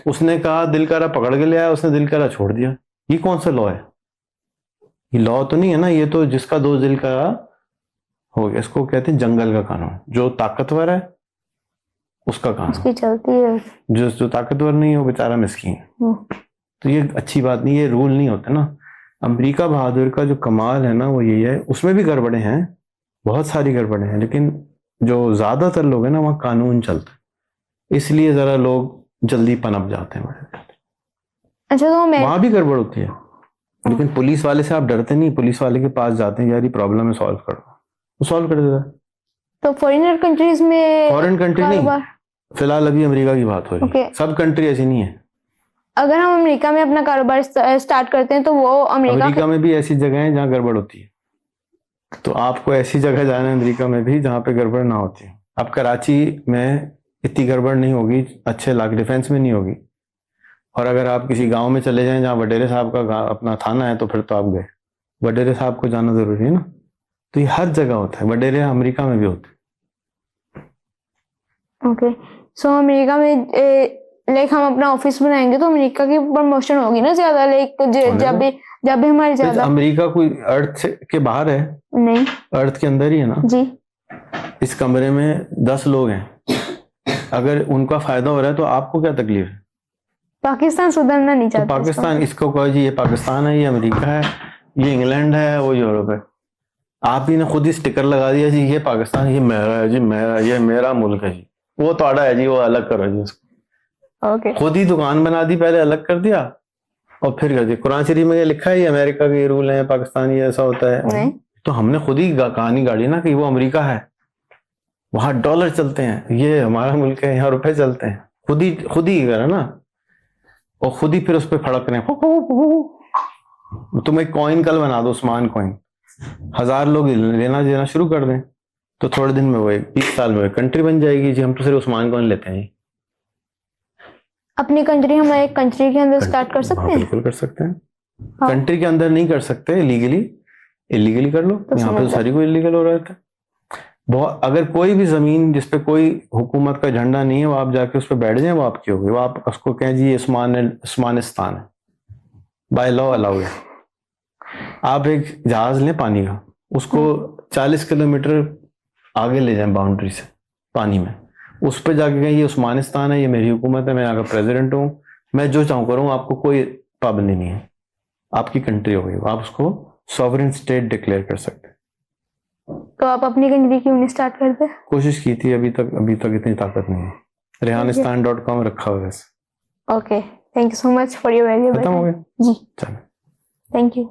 उसने कहा दिल करा पकड़ के ले आया, उसने दिल करा छोड़ दिया। ये कौन सा लॉ है? ये लॉ तो नहीं है ना, ये तो जिसका दो दिल करा हो गया। इसको कहते हैं जंगल का कानून। जो ताकतवर है उसका कानून, उसकी चलती है, जो ताकतवर नहीं है वो बेचारा मिस्कीन। तो ये अच्छी बात नहीं, ये रूल नहीं होते ना। अमेरिका बहादुर का जो कमाल है ना वो यही है, उसमें भी गड़बड़े हैं, बहुत सारी गड़बड़े हैं, लेकिन जो ज्यादातर लोग हैं ना वहाँ कानून चलता है, इसलिए जरा लोग जल्दी पनप जाते हैं। अच्छा तो वहां भी गड़बड़ होती है, लेकिन पुलिस वाले से आप डरते नहीं। पुलिस वाले के पास जाते हैं, यार ये प्रॉब्लम है सॉल्व करो, वो सॉल्व कर देता है। तो फॉरेनर कंट्रीज में, फॉरेन कंट्री नहीं, फिलहाल अभी अमेरिका की बात हो रही है। सब कंट्री ऐसी नहीं है। अगर हम अमेरिका में अपना कारोबार स्टार्ट करते हैं तो वो अमेरिका में भी ऐसी जगह है जहाँ गड़बड़ होती है, तो आपको ऐसी जगह जाना है अमेरिका में भी जहाँ पे गड़बड़ ना होती है। अब कराची में इतनी गड़बड़ नहीं होगी, अच्छे लाख डिफेंस में नहीं होगी। और अगर आप किसी गांव में चले जाएं जहाँ वडेरे साहब का अपना थाना है तो फिर तो आप गए। वडेरे साहब को जाना जरूरी है ना। तो ये हर जगह होता है, वडेरे अमेरिका में भी होते हैं। ओके, सो अमेरिका में लाइक हम अपना ऑफिस बनाएंगे तो अमेरिका की प्रमोशन होगी ना ज्यादा, लाइक जब भी हमारी तो ज्यादा। अमेरिका कोई अर्थ के बाहर है? नहीं, अर्थ के अंदर ही है ना जी। इस कमरे में 10 लोग हैं, अगर उनका फायदा हो रहा है तो आपको क्या तकलीफ है? पाकिस्तान सुधरना नहीं तो चाहता पाकिस्तान, इसको कहो जी ये पाकिस्तान है, ये अमेरिका है, ये इंग्लैंड है, वो यूरोप है। आप ही ने खुद ही स्टिकर लगा दिया जी ये पाकिस्तान, ये मेरा है जी, मेरा, ये मेरा मुल्क है जी, वो तोड़ा है जी, वो अलग करो जी उसको। ओके, खुद ही दुकान बना दी, पहले अलग कर दिया और फिर कर दिया। कुरान शरीफ में ये लिखा है ये अमेरिका के रूल है, पाकिस्तान ये ऐसा होता है? नहीं, तो हमने खुद ही कहानी गाड़ी ना कि वो अमेरिका है, वहां डॉलर चलते हैं, ये हमारा मुल्क है, यहाँ रुपए चलते हैं। खुद ही करा ना, और खुद ही फिर उस पर फड़क रहे हैं। तुम एक कॉइन कल बना दो, उस्मान कॉइन, 1000 लोग लेना देना शुरू कर दें तो थोड़े दिन में वो 20 साल में कंट्री बन जाएगी जी। हम तो सिर्फ उस्मान कॉइन लेते हैं। अपनी कंट्री हम एक कंट्री के अंदर स्टार्ट कर सकते हैं? बिल्कुल कर सकते हैं। हाँ। कंट्री के अंदर नहीं कर सकते, इलीगली कर लो। तो यहाँ पे तो सारी कोई इलीगल हो रहा था। बहुत, अगर कोई भी जमीन जिसपे कोई हुकूमत का झंडा नहीं है, वो आप जाके उस पर बैठ जाए, वो आपकी होगी। वो आप उसको कहें जी उस्मानिस्तान है, बाय लॉ अलाउड है। आप एक जहाज लें पानी का, उसको 40 किलोमीटर आगे ले जाएं बाउंड्री से पानी में, उस पर जाके कहें ये उस्मानिस्तान है, ये मेरी हुकूमत है, मैं यहाँ का प्रेसिडेंट हूँ, मैं जो चाहूँ करूँ, आपको कोई पाबंदी नहीं है, आपकी कंट्री हो गई। आप उसको सॉवरेन स्टेट डिक्लेयर कर सकते हैं। तो आप अपनी कंट्री क्यों नहीं स्टार्ट करते? कोशिश की थी, अभी तक इतनी ताकत नहीं है। rehanistan.com रखा हुआ है। Okay, thank you so much for your valuable खत्म हो टाइम। गया जी, चलो, थैंक यू।